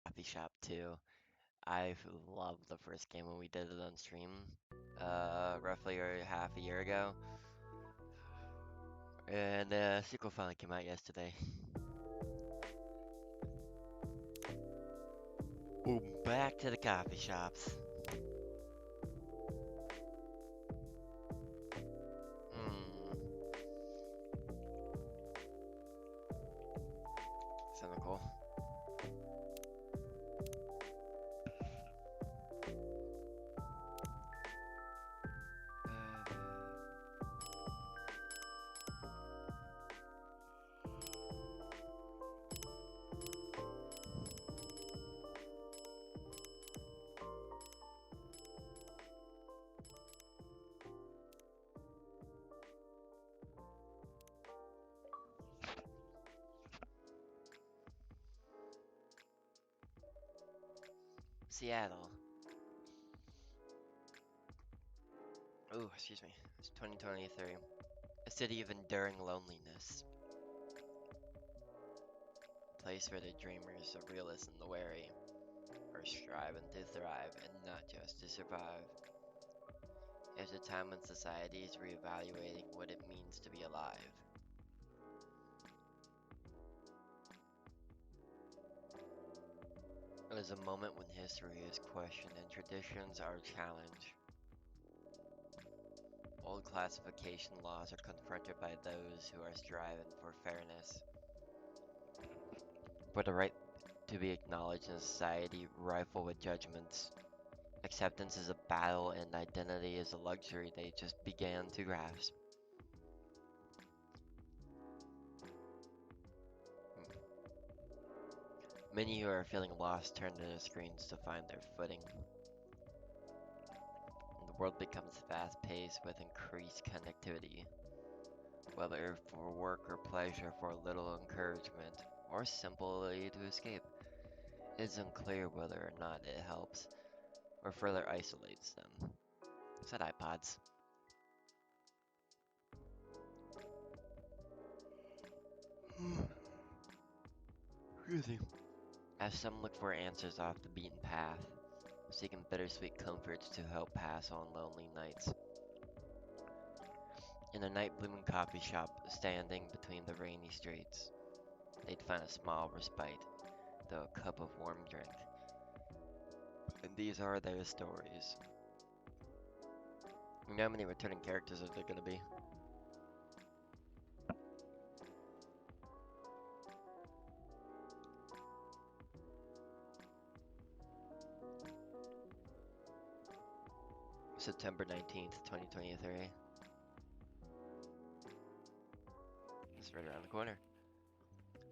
Coffee Shop too. I loved the first game when we did it on stream, roughly half a year ago, and the sequel finally came out yesterday. Boom, back to the coffee shops. Hmm, cynical. Uh, Seattle. Ooh, excuse me. It's 2023. A city of enduring loneliness. A place where the dreamers, the realists, and the wary are striving to thrive and not just to survive. It's a time when society is reevaluating what it means to be alive. It is a moment when history is questioned and traditions are challenged. Old classification laws are confronted by those who are striving for fairness, for the right to be acknowledged in a society rifled with judgments. Acceptance is a battle, and identity is a luxury they just began to grasp. Many who are feeling lost turn to their screens to find their footing. And the world becomes fast paced with increased connectivity, whether for work or pleasure, for little encouragement, or simply to escape. It's unclear whether or not it helps or further isolates them. Said iPods. Excuse me. As some look for answers off the beaten path, seeking bittersweet comforts to help pass on lonely nights. In a night blooming coffee shop standing between the rainy streets, they'd find a small respite, though a cup of warm drink. And these are their stories. You know how many returning characters are there gonna be? September 19th, 2023. It's right around the corner.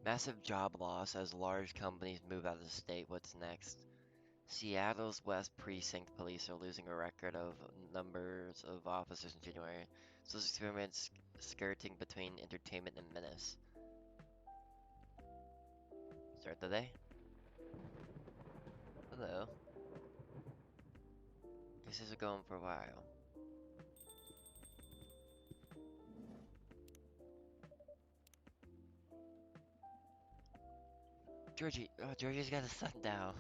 Massive job loss as large companies move out of the state. What's next? Seattle's West Precinct police are losing a record of numbers of officers in January. So this experiments skirting between entertainment and menace. Start the day. Hello. This is going for a while. Georgie, oh, Georgie's got a son now.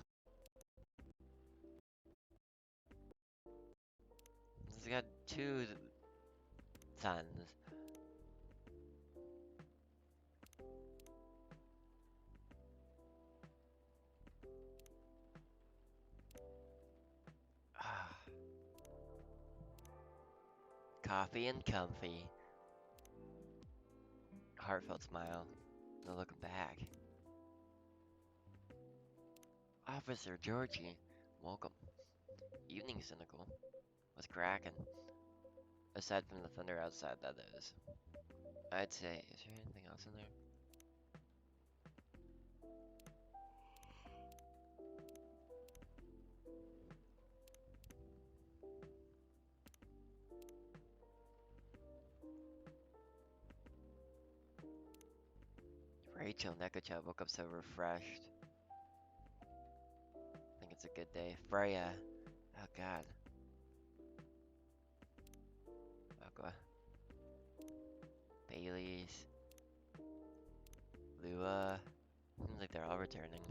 He's got two sons. Ah, coffee and comfy. Heartfelt smile. No looking back. Officer Georgie, welcome. Evening, cynical. What's cracking? Aside from the thunder outside, that is. I'd say, is there anything else in there? Rachel Nekacha woke up so refreshed. I think it's a good day. Freya. Oh god. Aqua. Bailey's. Lua. Seems like they're all returning.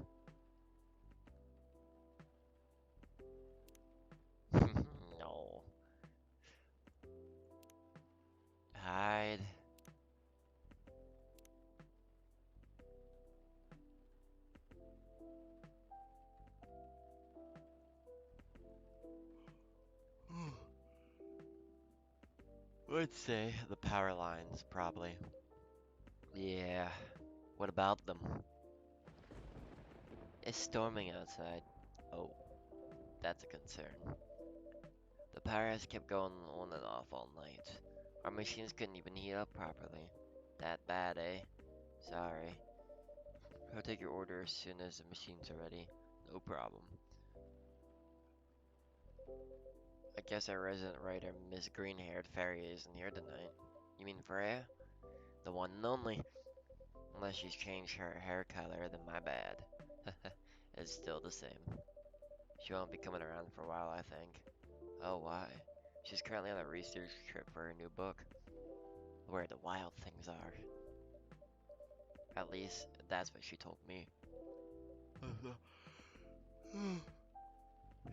Let's say the power lines, probably. Yeah. What about them? It's storming outside. Oh, that's a concern. The power has kept going on and off all night. Our machines couldn't even heat up properly. That bad, eh? Sorry. I'll take your order as soon as the machines are ready. No problem. I guess our resident writer, Miss Green-Haired Fairy, isn't here tonight. You mean Freya? The one and only. Unless she's changed her hair color, then my bad. It's still the same. She won't be coming around for a while, I think. Oh, why? She's currently on a research trip for her new book, Where the Wild Things Are. At least, that's what she told me.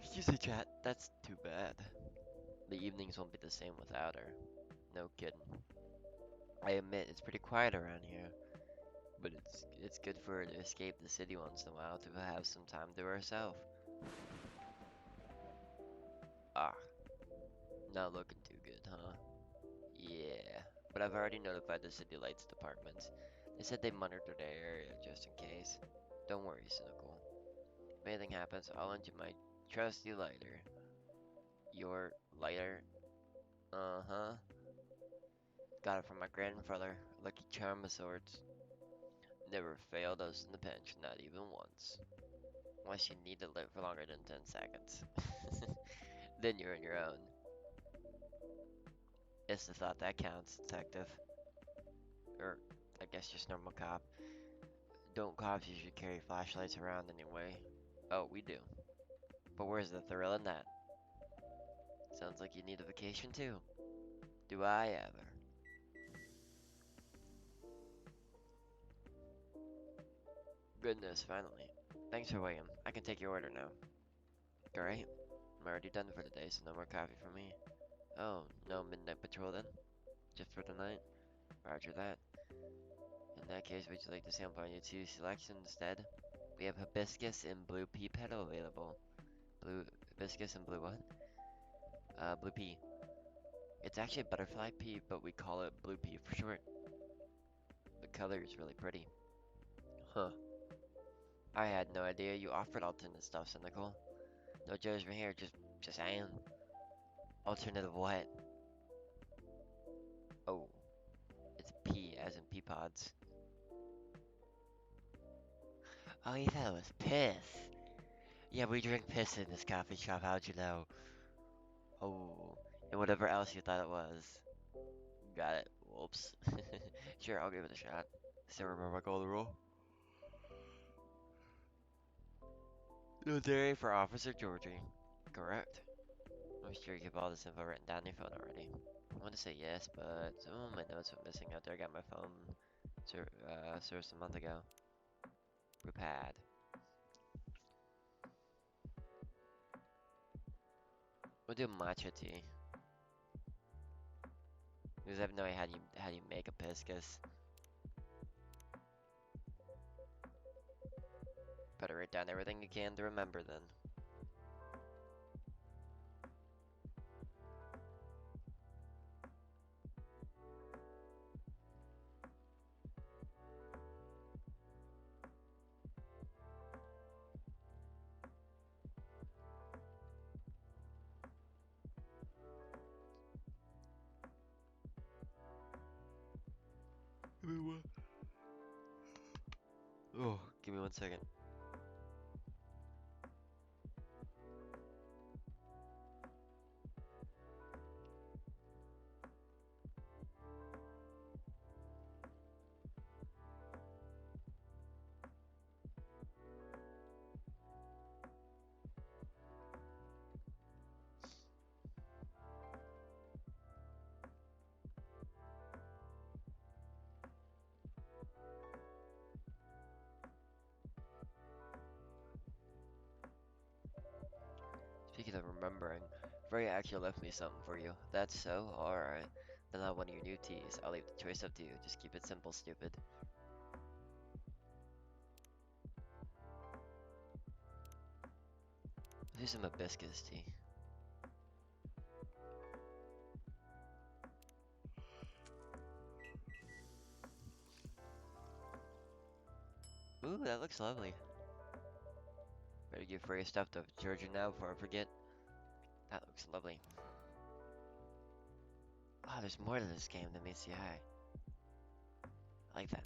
Excuse me, chat. That's too bad. The evenings won't be the same without her. No kidding. I admit it's pretty quiet around here, but it's good for her to escape the city once in a while to have some time to herself. Ah, not looking too good, huh? Yeah, but I've already notified the city lights department. They said they monitor the area just in case. Don't worry, Cynical. If anything happens, I'll lend you my trusty lighter. Your lighter? Uh-huh. Got it from my grandfather. Lucky charm of sorts. Never failed us in the pinch, not even once. Unless you need to live for longer than 10 seconds. Then you're on your own. It's the thought that counts, detective. Or, I guess just normal cop. Don't cops usually carry flashlights around anyway? Oh, we do. But where's the thrill in that? Sounds like you need a vacation too. Do I ever? Goodness, finally. Thanks for waiting. I can take your order now. Alright. I'm already done for the day, so no more coffee for me. Oh, no midnight patrol then? Just for tonight? Roger that. In that case, would you like to sample your two selections instead? We have hibiscus and blue pea petal available. Blue hibiscus and blue what? Blue pea. It's actually butterfly pea, but we call it blue pea for short. The color is really pretty. Huh. I had no idea you offered alternate stuff, Cynical. No judgment here, just saying. Alternative what? Oh, it's pea, as in pea pods. Oh, you thought it was piss. Yeah, we drink piss in this coffee shop, how'd you know? Oh, and whatever else you thought it was. Got it. Whoops. Sure, I'll give it a shot. Still remember my golden rule? No dairy for Officer Georgie. Correct. I'm sure you have all this info written down on your phone already. I want to say yes, but some of my notes are missing out there. I got my phone serviced a month ago. Repad. We'll do matcha tea. Because I have no idea how do you make a piscus. Better write down everything you can to remember then. Give me one. Oh, give me 1 second. Speaking of remembering, Freya actually left me something for you. That's so? Alright. Then I'll have one of your new teas. I'll leave the choice up to you. Just keep it simple, stupid. Let's do some hibiscus tea. looks lovely. Better get free stuff to Georgia now before I forget. That looks lovely. Oh, there's more to this game than meets the eye. I like that.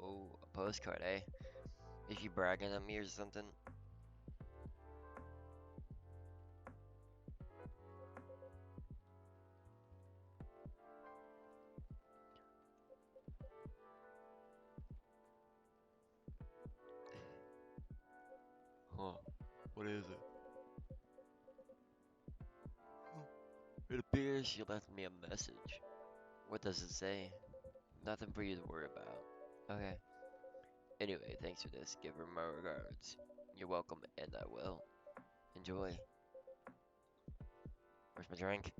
Oh, a postcard, eh? Is she bragging at me or something? Huh. What is it? It appears she left me a message. What does it say? Nothing for you to worry about. Okay. Anyway, thanks for this. Give her my regards. You're welcome, and I will. Enjoy. Where's my drink?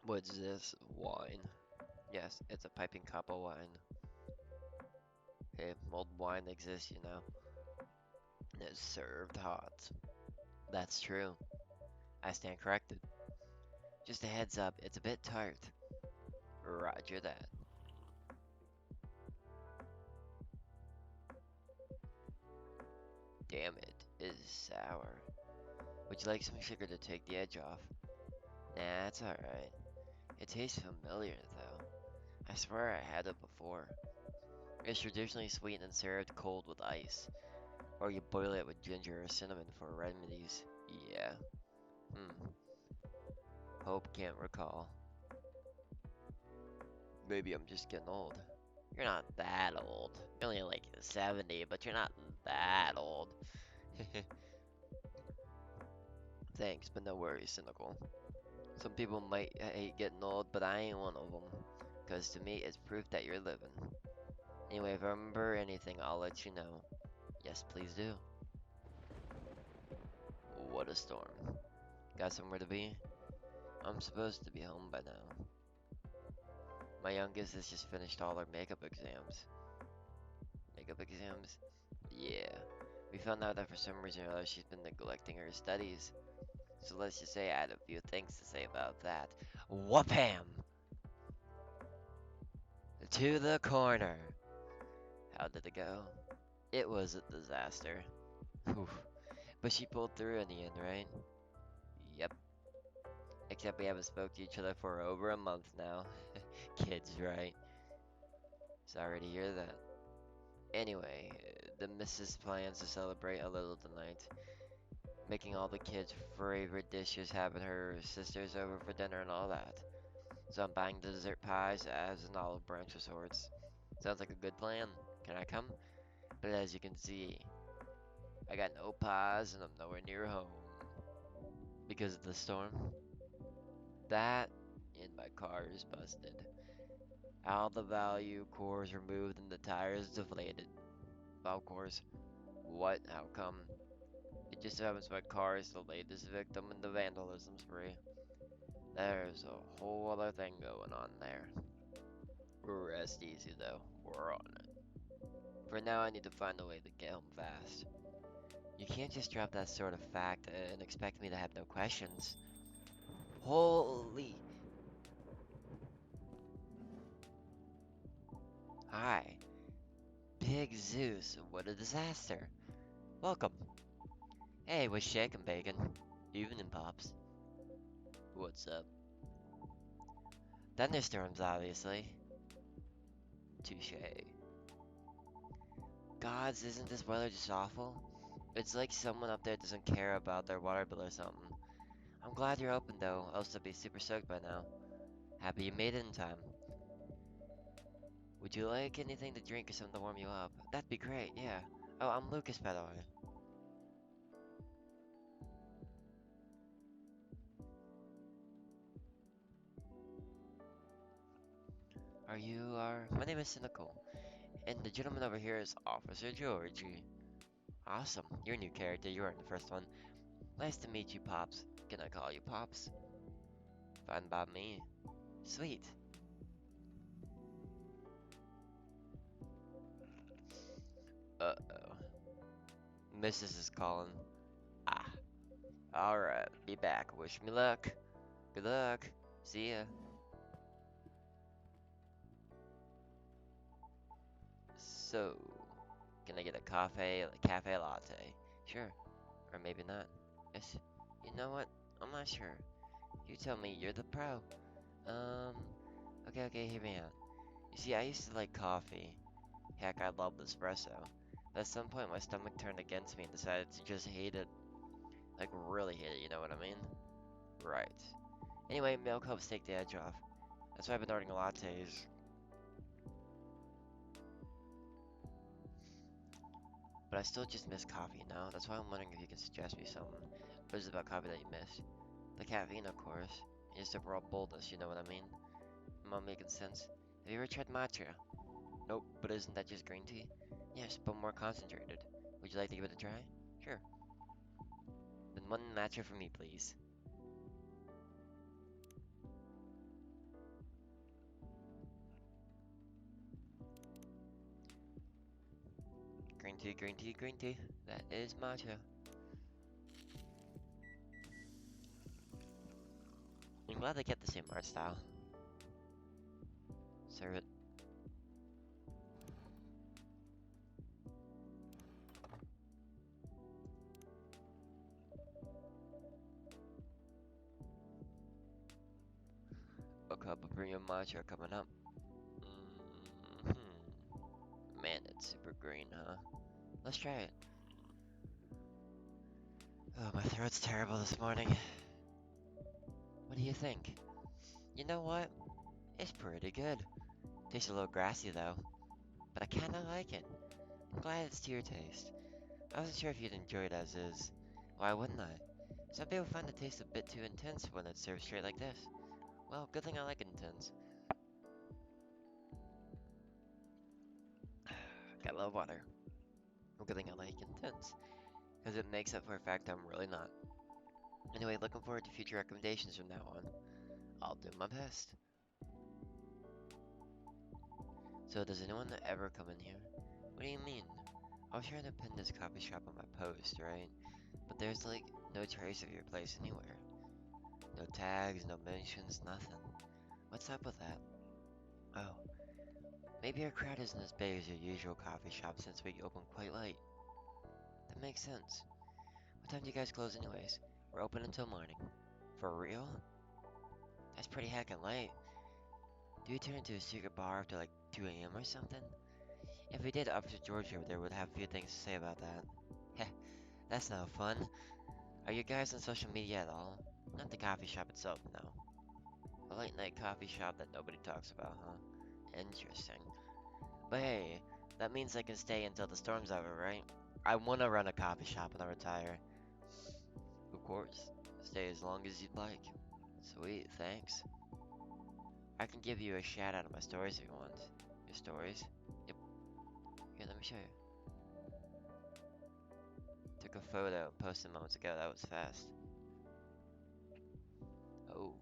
What's this? Wine. Yes, it's a piping cup of wine. Hey, mulled wine exists, you know. And it's served hot. That's true. I stand corrected. Just a heads up, it's a bit tart. Roger that. Damn it, it is sour. Would you like some sugar to take the edge off? Nah, it's alright. It tastes familiar, though. I swear I had it before. It's traditionally sweetened and served cold with ice. Or you boil it with ginger or cinnamon for remedies. Yeah. Hmm. Hope can't recall. Maybe I'm just getting old. You're not that old. You're only like 70, but you're not that old. Thanks, but no worries, Cynical. Some people might hate getting old, but I ain't one of them. Because to me, it's proof that you're living. Anyway, if I remember anything, I'll let you know. Yes, please do. What a storm. Got somewhere to be? I'm supposed to be home by now. My youngest has just finished all her makeup exams. Makeup exams? Yeah. We found out that for some reason or other she's been neglecting her studies. So let's just say I had a few things to say about that. Whoop-ham! To the corner. How did it go? It was a disaster. Oof. But she pulled through in the end, right? Yep. Except we haven't spoke to each other for over a month now. Kids, right? Sorry to hear that. Anyway, the missus plans to celebrate a little tonight. Making all the kids' favorite dishes, having her sisters over for dinner and all that. So I'm buying the dessert pies as an olive branch of sorts. Sounds like a good plan. Can I come? But as you can see, I got no pies and I'm nowhere near home. Because of the storm? That and my car is busted. All the value cores removed and the tires deflated. Valve cores? What? How come? It just happens my car is the latest victim in the vandalism spree. There's a whole other thing going on there. Rest easy though, we're on it. For now I need to find a way to get home fast. You can't just drop that sort of fact and expect me to have no questions. Holy... Hi. Big Zeus, what a disaster. Welcome. Hey, what's shaking, Bacon? Evening, Pops. What's up? Thunderstorms, obviously. Touche. Gods, isn't this weather just awful? It's like someone up there doesn't care about their water bill or something. I'm glad you're open though, else I'd be super stoked by now. Happy you made it in time. Would you like anything to drink or something to warm you up? That'd be great, yeah. Oh, I'm Lucas, by the way. My name is Cynical, and the gentleman over here is Officer Georgie. Awesome, you're a new character, you weren't the first one. Nice to meet you, Pops. Can I call you Pops? Fine by me. Sweet. Uh-oh. Mrs. is calling. Alright, be back. Wish me luck. Good luck. See ya. So, can I get a cafe latte? Sure, or maybe not. Yes. You know what? I'm not sure. You tell me, you're the pro. Um, okay, hear me out. You see, I used to like coffee. Heck, I love espresso. But at some point, my stomach turned against me and decided to just hate it. Like, really hate it, you know what I mean? Right. Anyway, milk helps take the edge off. That's why I've been ordering lattes. But I still just miss coffee, you know? That's why I'm wondering if you can suggest me something. What is it about coffee that you miss? The caffeine, of course. And just the raw boldness, you know what I mean? Am I making sense? Have you ever tried matcha? Nope, but isn't that just green tea? Yes, but more concentrated. Would you like to give it a try? Sure. Then one matcha for me, please. Green tea. That is matcha. I'm glad they kept the same art style. Serve it. A cup of premium matcha coming up. Hmm. Man, it's super green, huh? Let's try it. Oh, my throat's terrible this morning. What do you think? You know what? It's pretty good. Tastes a little grassy though, but I kinda like it. I'm glad it's to your taste. I wasn't sure if you'd enjoy it as is. Why wouldn't I? Some people find the taste a bit too intense when it's served straight like this. Well, good thing I like it intense. Got a little water. Well, good thing I like it intense, because it makes up for the fact I'm really not. Anyway, looking forward to future recommendations from now on. I'll do my best. So, does anyone ever come in here? What do you mean? I was trying to pin this coffee shop on my post, right? But there's like no trace of your place anywhere. No tags, no mentions, nothing. What's up with that? Oh, maybe our crowd isn't as big as your usual coffee shop since we open quite late. That makes sense. What time do you guys close anyways? We're open until morning. For real? That's pretty heckin' late. Do you turn into a secret bar after like 2 a.m. or something? If we did, Officer George over there would have a few things to say about that. Heh, that's no fun. Are you guys on social media at all? Not the coffee shop itself, no. A late night coffee shop that nobody talks about, huh? Interesting. But hey, that means I can stay until the storm's over, right? I wanna run a coffee shop when I retire. Of course. Stay as long as you'd like. Sweet, thanks. I can give you a shout out of my stories if you want. Your stories? Yep. Here, let me show you. Took a photo and posted moments ago. That was fast. Oh.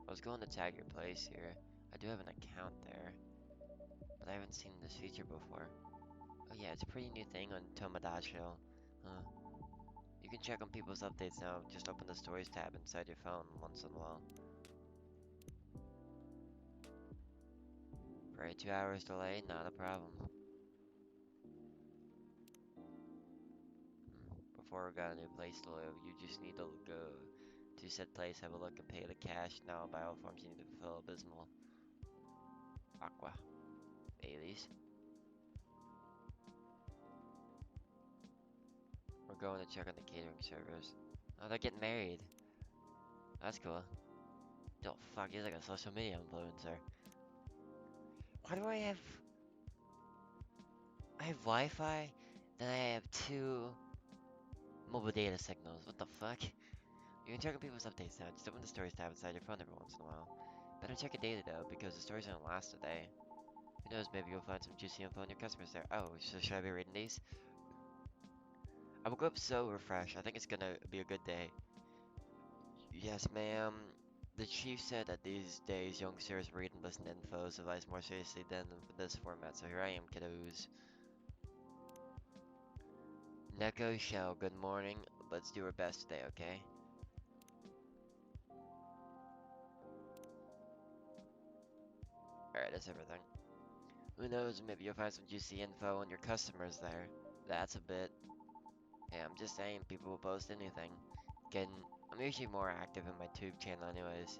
I was going to tag your place here. I do have an account there, but I haven't seen this feature before. Oh yeah, it's a pretty new thing on Tomodachi. Huh. You can check on people's updates now. Just open the stories tab inside your phone once in a while. For a 2 hours delay, not a problem. Before we got a new place to live, you just need to go to said place, have a look, and pay the cash. Now, by all forms, you need to fulfill Abysmal. Aqua. Bailey's. We're going to check on the catering servers. Oh, they're getting married. That's cool. Oh, fuck, he's like a social media influencer. Why do I have... I have Wi-Fi, then I have 2 mobile data signals. What the fuck? You can check on people's updates now. Just open the stories tab inside your phone every once in a while. Better check it daily though, because the stories don't last a day. Who knows, maybe you'll find some juicy info on your customers there. Oh, so should I be reading these? I woke up so refreshed. I think it's gonna be a good day. Yes, ma'am. The chief said that these days youngsters read and listen to infos advice more seriously than this format, so here I am, kiddos. Neko Shell, good morning. let's do our best today, okay? Alright, that's everything. Who knows, maybe you'll find some juicy info on your customers there. That's a bit. Yeah, I'm just saying, people will post anything. I'm usually more active in my tube channel anyways.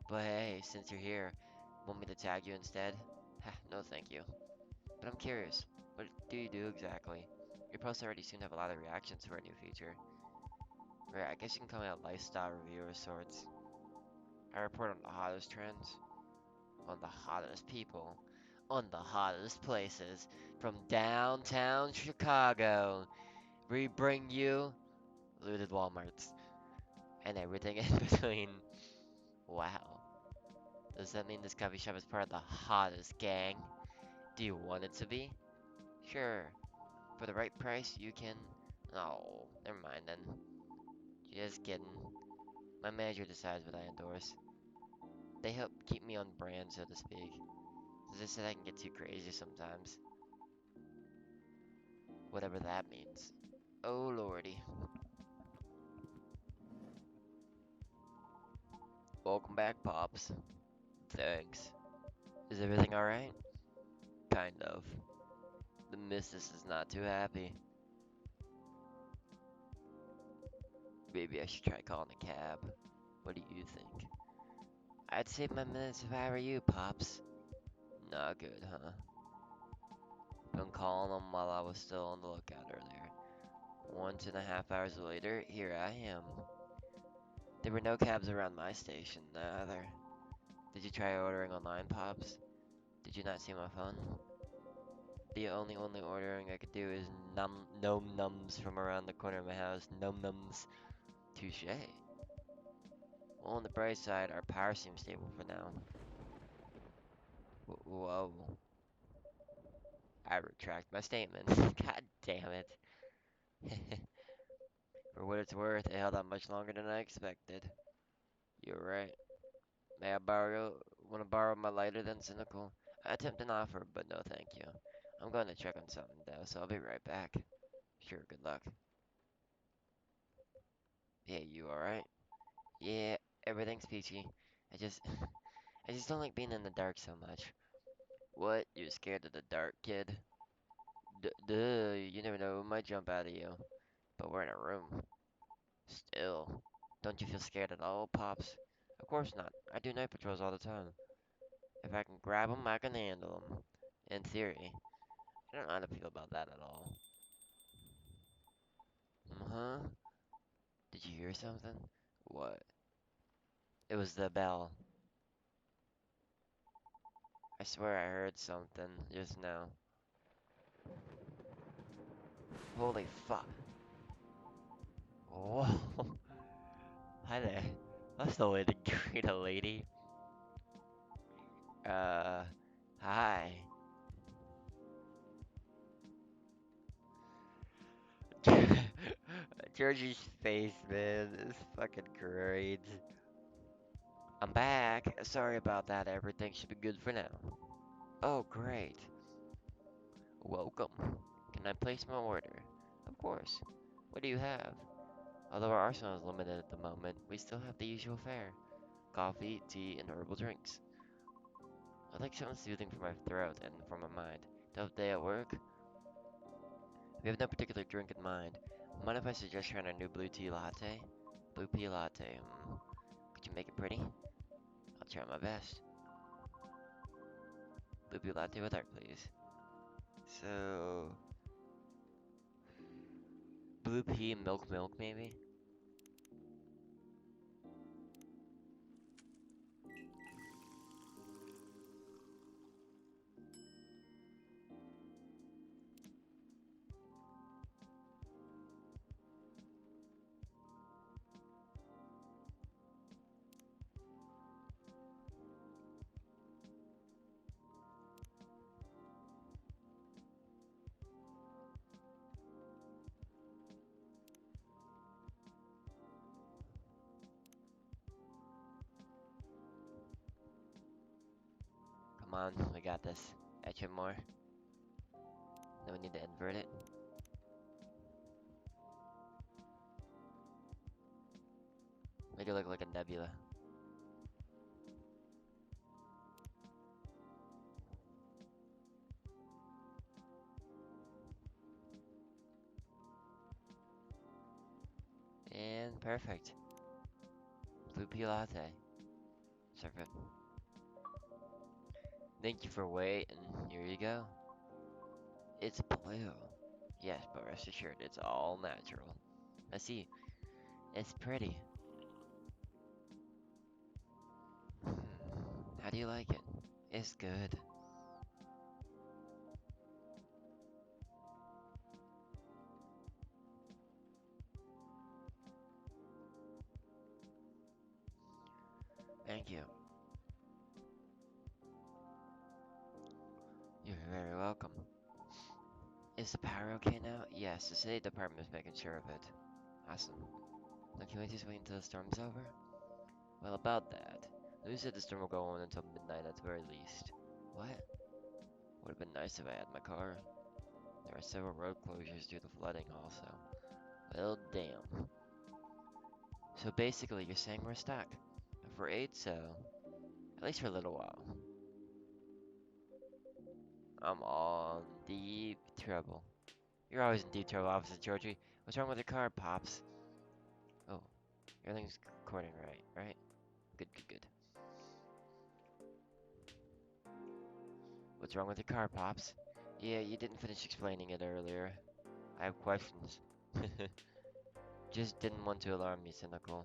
But hey, since you're here, want me to tag you instead? Ha, no thank you. But I'm curious, what do you do exactly? Your posts already seem to have a lot of reactions for a new feature. Right, I guess you can call me a lifestyle reviewer of sorts. I report on the hottest trends, on the hottest people, on the hottest places, from downtown Chicago. We bring you looted Walmarts and everything in between. Wow. Does that mean this coffee shop is part of the hottest gang? Do you want it to be? Sure. For the right price, you can. Oh, never mind then. Just kidding. My manager decides what I endorse. They help keep me on brand, so to speak. As I said, I can get too crazy sometimes. Whatever that means. Oh lordy. Welcome back, Pops. Thanks. Is everything alright? Kind of. The missus is not too happy. Maybe I should try calling a cab. What do you think? I'd save my minutes if I were you, Pops. Not good, huh? Been calling them while I was still on the lookout earlier. 1.5 hours later, here I am. There were no cabs around my station, either. Did you try ordering online, Pops? Did you not see my phone? The only ordering I could do is gnome nums from around the corner of my house. Gnome nums. Touche. Well, on the bright side, our power seems stable for now. Whoa. I retract my statement. God damn it. For what it's worth, it held out much longer than I expected. You're right. May I wanna borrow my lighter then, Cynical? I attempt an offer, but no thank you. I'm going to check on something though, so I'll be right back. Sure, good luck. Hey, you alright? Yeah, everything's peachy. I just, I just don't like being in the dark so much. What? You're scared of the dark, kid? Duh, you never know, it might jump out of you. But we're in a room. Still. Don't you feel scared at all, Pops? Of course not. I do night patrols all the time. If I can grab 'em, I can handle 'em. In theory. I don't know how to feel about that at all. Huh? Did you hear something? What? It was the bell. I swear I heard something just now. Holy fuck. Whoa. Hi there. That's the way to greet a lady. Uh, hi. Georgie's face, man, is fucking great. I'm back. Sorry about that. Everything should be good for now. Oh, great. Welcome. Can I place my order? Of course. What do you have? Although our arsenal is limited at the moment, we still have the usual fare. Coffee, tea, and herbal drinks. I'd like something soothing for my throat and for my mind. Tough day at work? We have no particular drink in mind. Mind if I suggest trying our new blue tea latte? Blue tea latte, Could you make it pretty? I'll try my best. Blue tea latte with art, please. So... Blue pea milk maybe? Come on, we got this. Etch it more. No need to invert it. Make it look like a nebula. And perfect. Blue pea latte. Serve it. Thank you for waiting. Here you go. It's blue. Yes, but rest assured, it's all natural. I see. It's pretty. Hmm. How do you like it? It's good. Thank you. You're very welcome. Is the power okay now? Yes, the city department is making sure of it. Awesome. Now can we just wait until the storm's over? Well, about that. Lou said the storm will go on until midnight at the very least. What? Would have been nice if I had my car. There are several road closures due to flooding also. Well, damn. So basically, you're saying we're stuck. Afraid so. At least for a little while. I'm on deep trouble. You're always in deep trouble, Officer Georgie. What's wrong with your car, Pops? Oh, everything's recording right? Good. What's wrong with your car, Pops? Yeah, you didn't finish explaining it earlier. I have questions. Just didn't want to alarm me, cynical.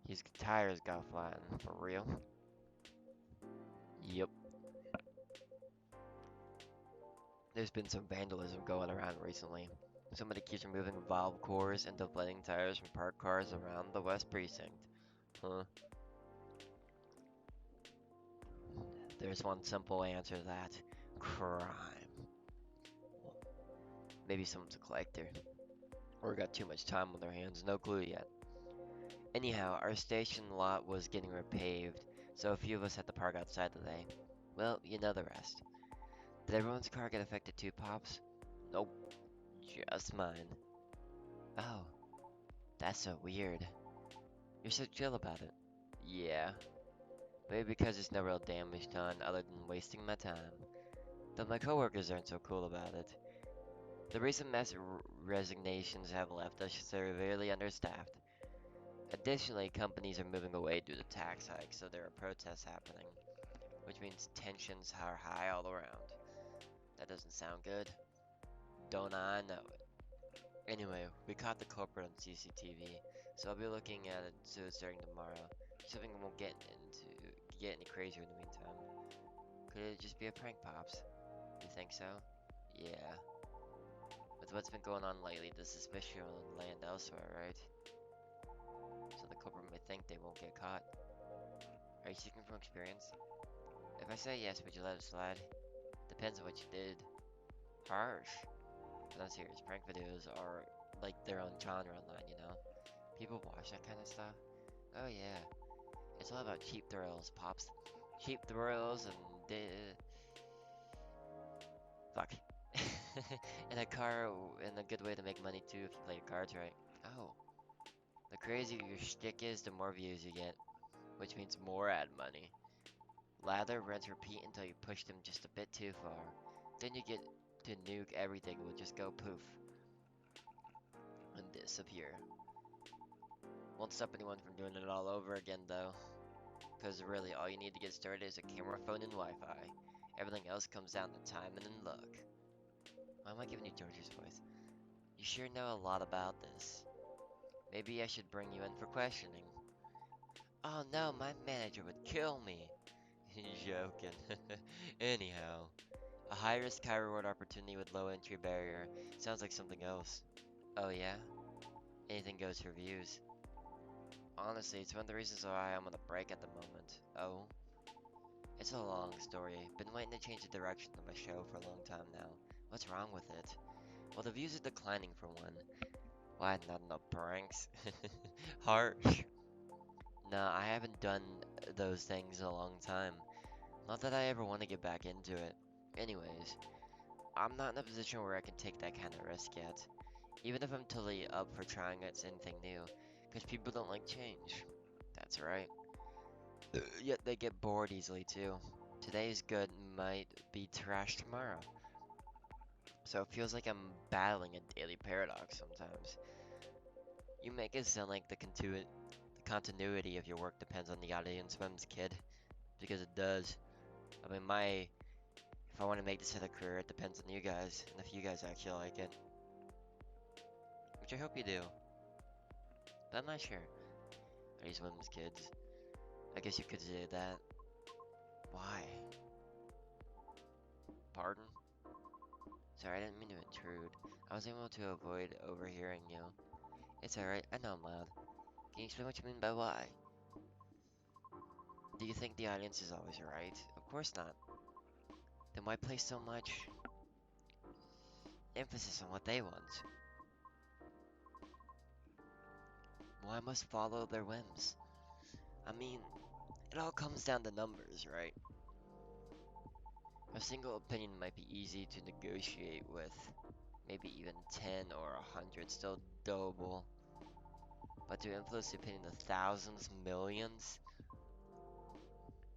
His tires got flattened, for real? Yep. There's been some vandalism going around recently. Somebody keeps removing valve cores and deflating tires from parked cars around the West Precinct. Huh? There's one simple answer to that. Crime. Maybe someone's a collector. Or got too much time on their hands, no clue yet. Anyhow, our station lot was getting repaved, so a few of us had to park outside today. Well, you know the rest. Did everyone's car get affected too, Pops? Nope, just mine. Oh, that's so weird. You're so chill about it. Yeah, maybe because there's no real damage done other than wasting my time. Though my coworkers aren't so cool about it. The recent mass resignations have left us severely understaffed. Additionally, companies are moving away due to tax hikes, so there are protests happening, which means tensions are high all around. That doesn't sound good. Don't I know it? Anyway, we caught the culprit on CCTV, so I'll be looking at it so starting tomorrow. Something won't get any crazier in the meantime. Could it just be a prank, Pops? You think so? Yeah. With what's been going on lately, the suspicion will land elsewhere, right? So the culprit may think they won't get caught. Are you speaking from experience? If I say yes, would you let it slide? Depends on what you did. Harsh. But I'm serious, prank videos are like their own genre online, you know? People watch that kind of stuff. Oh yeah. It's all about cheap thrills, Pops. Cheap thrills and fuck. And a car and a good way to make money too if you play your cards right. Oh. The crazier your shtick is, the more views you get, which means more ad money. Lather, rinse, repeat until you push them just a bit too far. Then you get to nuke everything will just go poof and disappear. Won't stop anyone from doing it all over again though. Because really all you need to get started is a camera, phone, and Wi-Fi. Everything else comes down to timing and luck. Why am I giving you George's voice? You sure know a lot about this. Maybe I should bring you in for questioning. Oh no, my manager would kill me. Joking. Anyhow, a high risk, high reward opportunity with low entry barrier. Sounds like something else. Oh yeah? Anything goes for views. Honestly, it's one of the reasons why I'm on a break at the moment. Oh? It's a long story. Been waiting to change the direction of my show for a long time now. What's wrong with it? Well, the views are declining for one. Why, not enough pranks? Harsh. No, I haven't done those things in a long time. Not that I ever want to get back into it. Anyways, I'm not in a position where I can take that kind of risk yet. Even if I'm totally up for trying out anything new. Because people don't like change. That's right. Yet they get bored easily too. Today's good might be trash tomorrow. So it feels like I'm battling a daily paradox sometimes. You make it sound like the continuity of your work depends on the audience member's kid, because it does. I mean, if I want to make this a career, it depends on you guys, and if you guys actually like it, which I hope you do. But I'm not sure. Are these women's kids? I guess you could say that. Why? Pardon? Sorry, I didn't mean to intrude. I was able to avoid overhearing you. It's alright, I know I'm loud. Can you explain what you mean by why? Do you think the audience is always right? Of course not. Then why place so much emphasis on what they want? Why must follow their whims? I mean, it all comes down to numbers, right? A single opinion might be easy to negotiate with. Maybe even 10 or 100 still doable. But to influence the opinion of thousands, millions,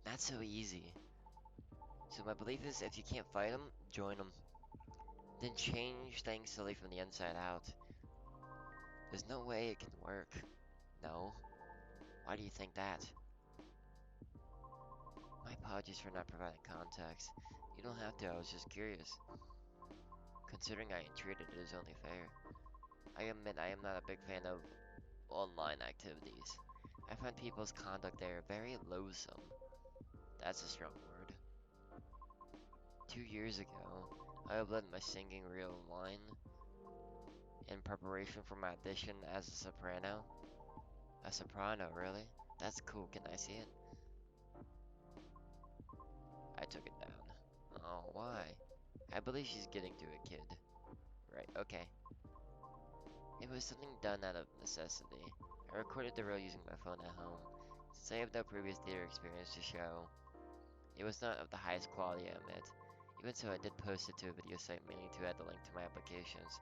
not so easy. So my belief is if you can't fight them, join them. Then change things slowly from the inside out. There's no way it can work. No? Why do you think that? My apologies for not providing context. You don't have to, I was just curious. Considering I treated it as only fair. I admit I am not a big fan of online activities. I find people's conduct there very loathsome. That's a strong word. 2 years ago, I uploaded my singing reel online in preparation for my audition as a soprano. A soprano, really? That's cool, can I see it? I took it down. Oh, why? I believe she's getting to a kid. Right, okay. It was something done out of necessity. I recorded the reel using my phone at home. Since I have no previous theater experience to show, it was not of the highest quality, I admit. Even so, I did post it to a video site meaning to add the link to my applications,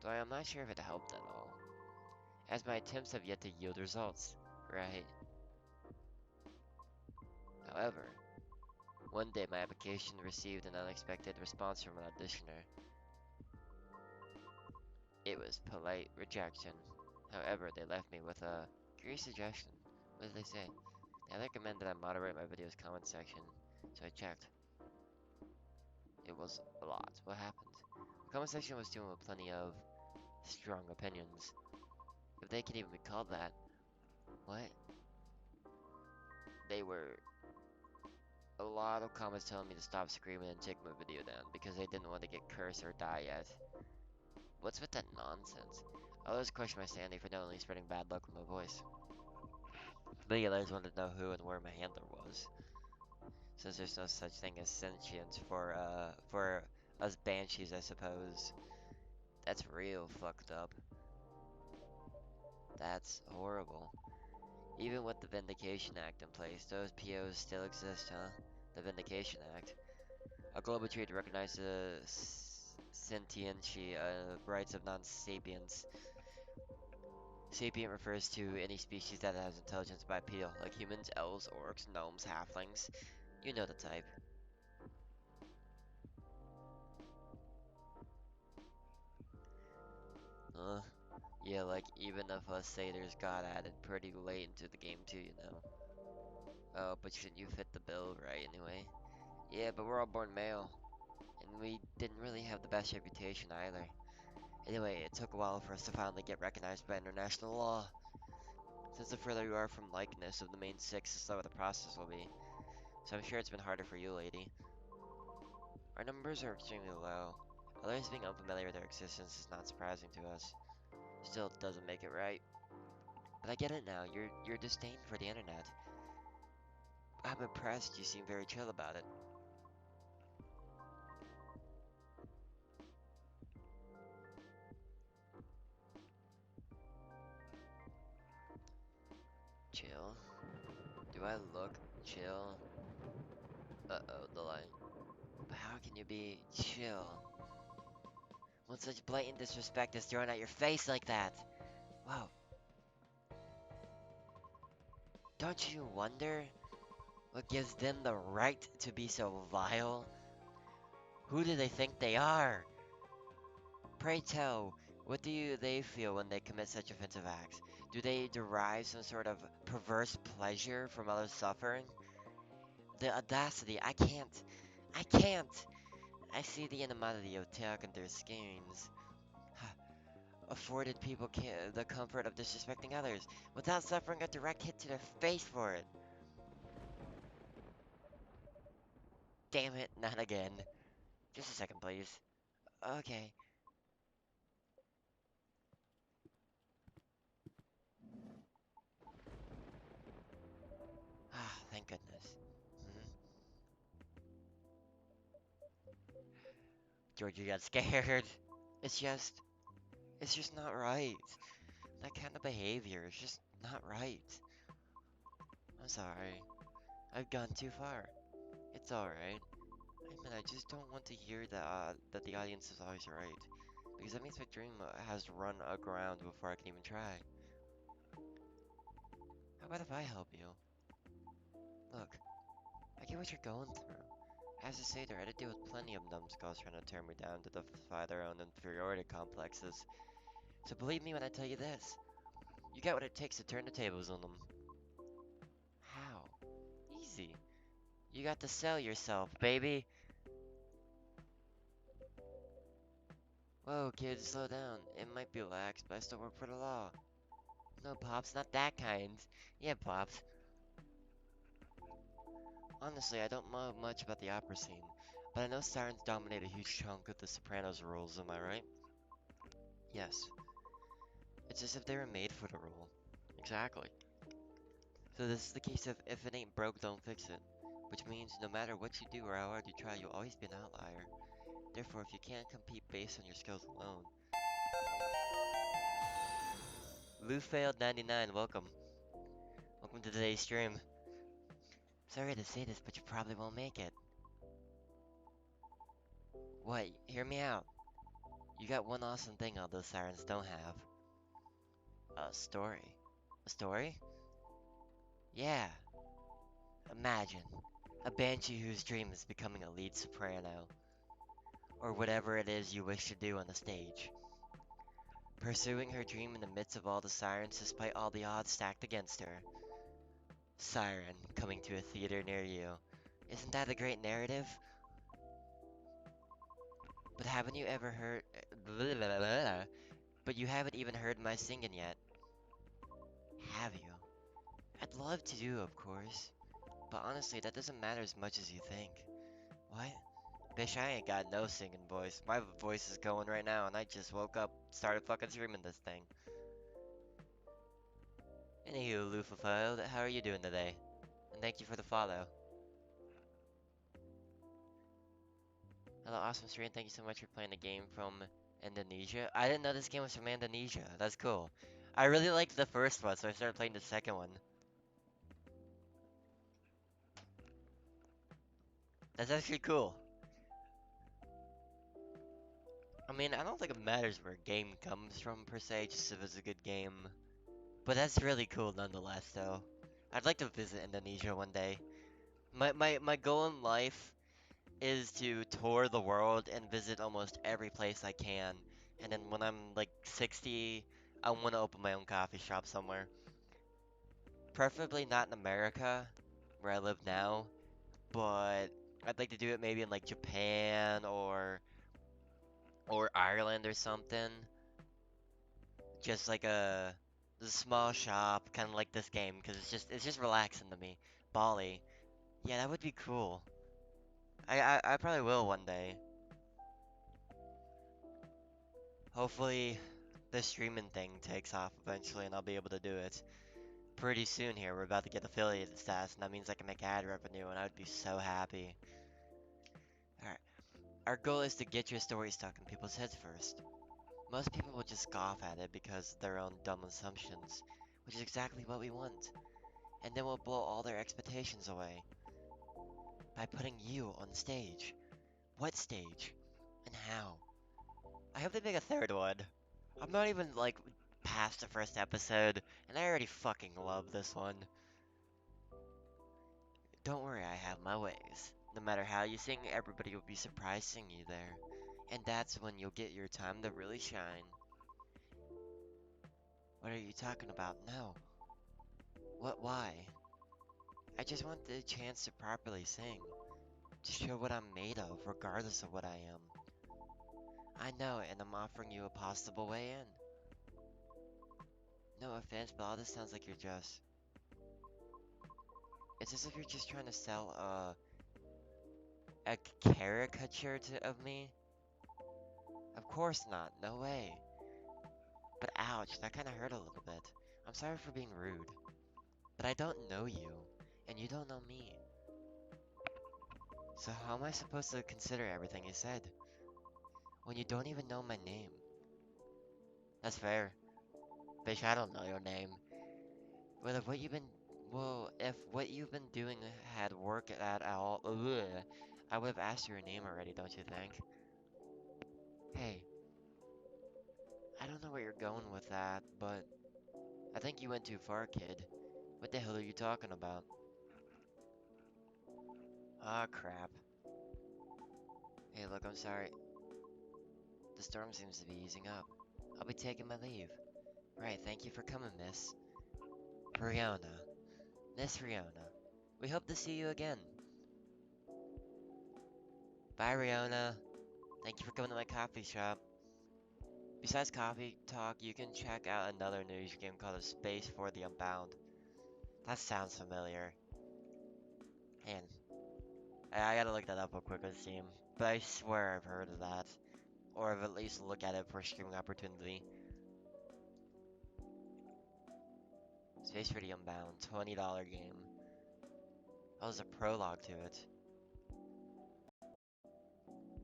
though I am not sure if it helped at all, as my attempts have yet to yield results. Right. However, one day my application received an unexpected response from an auditioner. It was polite rejection. However, they left me with a curious suggestion. What did they say? They recommend that I moderate my video's comment section, so I checked. It was a lot. What happened? The comment section was dealing with plenty of strong opinions. If they can even be called that. What? They were a lot of comments telling me to stop screaming and take my video down because they didn't want to get cursed or die yet. What's with that nonsense? Others questioned my sanity for not only spreading bad luck with my voice. Many others wanted to know who and where my handler was, since there's no such thing as sentience for us banshees, I suppose. That's real fucked up. That's horrible. Even with the Vindication Act in place, those POs still exist, huh? The Vindication Act. A global treaty to recognize the sentiency rights of non-sapiens. Sapient refers to any species that has intelligence bipedal, like humans, elves, orcs, gnomes, halflings. You know the type. Uh, yeah, like even if us satyrs got added pretty late into the game too, you know. Oh, but shouldn't you fit the bill, right, anyway? Yeah, but we're all born male, and we didn't really have the best reputation either. Anyway, it took a while for us to finally get recognized by international law. Since the further you are from likeness of the main six, the slower the process will be. So I'm sure it's been harder for you, lady. Our numbers are extremely low. Others being unfamiliar with their existence is not surprising to us. Still, it doesn't make it right. But I get it now, your disdain for the internet. I'm impressed, you seem very chill about it. Chill? Do I look chill? Uh-oh, the light. But how can you be chill when such blatant disrespect is thrown at your face like that? Wow. Don't you wonder what gives them the right to be so vile? Who do they think they are? Pray tell, what do they feel when they commit such offensive acts? Do they derive some sort of perverse pleasure from others' suffering? The audacity, I can't. I can't. I see the animality of Teok and their schemes. Afforded people the comfort of disrespecting others without suffering a direct hit to their face for it. Damn it, not again. Just a second, please. Okay. Ah, thank goodness. Hmm. Georgie got scared. It's just, it's just not right. That kind of behavior is just not right. I'm sorry. I've gone too far. It's alright. I mean, I just don't want to hear that the audience is always right. Because that means my dream has run aground before I can even try. How about if I help you? Look, I get what you're going through. As a satyr, I had to deal with plenty of numbskulls trying to tear me down to defy their own inferiority complexes. So believe me when I tell you this. You got what it takes to turn the tables on them. How? Easy. You got to sell yourself, baby. Whoa, kid, slow down. It might be lax, but I still work for the law. No, Pops, not that kind. Yeah, Pops. Honestly, I don't know much about the opera scene, but I know sirens dominate a huge chunk of the Sopranos roles, am I right? Yes. It's as if they were made for the role. Exactly. So this is the case of if it ain't broke, don't fix it. Which means no matter what you do or how hard you try, you'll always be an outlier. Therefore, if you can't compete based on your skills alone. Lou failed 99, welcome. Welcome to today's stream. Sorry to say this, but you probably won't make it. What? Hear me out. You got one awesome thing all those sirens don't have. A story. A story? Yeah. Imagine. A banshee whose dream is becoming a lead soprano. Or whatever it is you wish to do on the stage. Pursuing her dream in the midst of all the sirens despite all the odds stacked against her. Siren coming to a theater near you. Isn't that a great narrative? But haven't you ever heard... blah, blah, blah, But you haven't even heard my singing yet. Have you? I'd love to do, of course. But honestly, that doesn't matter as much as you think. What? Bitch, I ain't got no singing voice. My voice is going right now, and I just woke up, started fucking streaming this thing. Anywho, Lufafield, how are you doing today? And thank you for the follow. Hello, awesome stream. Thank you so much for playing the game from Indonesia. I didn't know this game was from Indonesia. That's cool. I really liked the first one, so I started playing the second one. That's actually cool. I mean, I don't think it matters where a game comes from per se, just if it's a good game. But that's really cool nonetheless, though. I'd like to visit Indonesia one day. My goal in life is to tour the world and visit almost every place I can. And then when I'm like 60, I want to open my own coffee shop somewhere. Preferably not in America, where I live now, but I'd like to do it maybe in like Japan or Ireland or something. Just like a small shop, kind of like this game, because it's just relaxing to me. Bali, yeah, that would be cool. I probably will one day. Hopefully, the streaming thing takes off eventually, and I'll be able to do it pretty soon. Here, we're about to get affiliate stats, and that means I can make ad revenue, and I would be so happy. All right, our goal is to get your story stuck in people's heads first. Most people will just scoff at it because of their own dumb assumptions, which is exactly what we want. And then we'll blow all their expectations away by putting you on stage. What stage? And how? I hope they make a third one. I'm not even like past the first episode, and I already fucking love this one. Don't worry, I have my ways. No matter how you sing, everybody will be surprised seeing you there. And that's when you'll get your time to really shine. What are you talking about? No. What, why? I just want the chance to properly sing. To show what I'm made of, regardless of what I am. I know, and I'm offering you a possible way in. No offense, but all this sounds like you're just... It's as if you're just trying to sell a caricature of me. Of course not, no way. But ouch, that kinda hurt a little bit. I'm sorry for being rude. But I don't know you, and you don't know me. So how am I supposed to consider everything you said? When you don't even know my name? That's fair. Bitch, I don't know your name. Well, if what you've been... Well, if what you've been doing had worked at all... Ugh, I would have asked you your name already, don't you think? Hey, I don't know where you're going with that, but... I think you went too far, kid. What the hell are you talking about? Ah, crap. Hey, look, I'm sorry. The storm seems to be easing up. I'll be taking my leave. Right, thank you for coming, Miss. Riona. Miss Riona. We hope to see you again. Bye, Riona. Thank you for coming to my coffee shop. Besides coffee talk, you can check out another news game called A Space for the Unbound. That sounds familiar. Man, I gotta look that up real quick on Steam. But I swear I've heard of that. Or I've at least looked at it for a streaming opportunity. Space for the Unbound, $20 game. Oh, there's a prologue to it.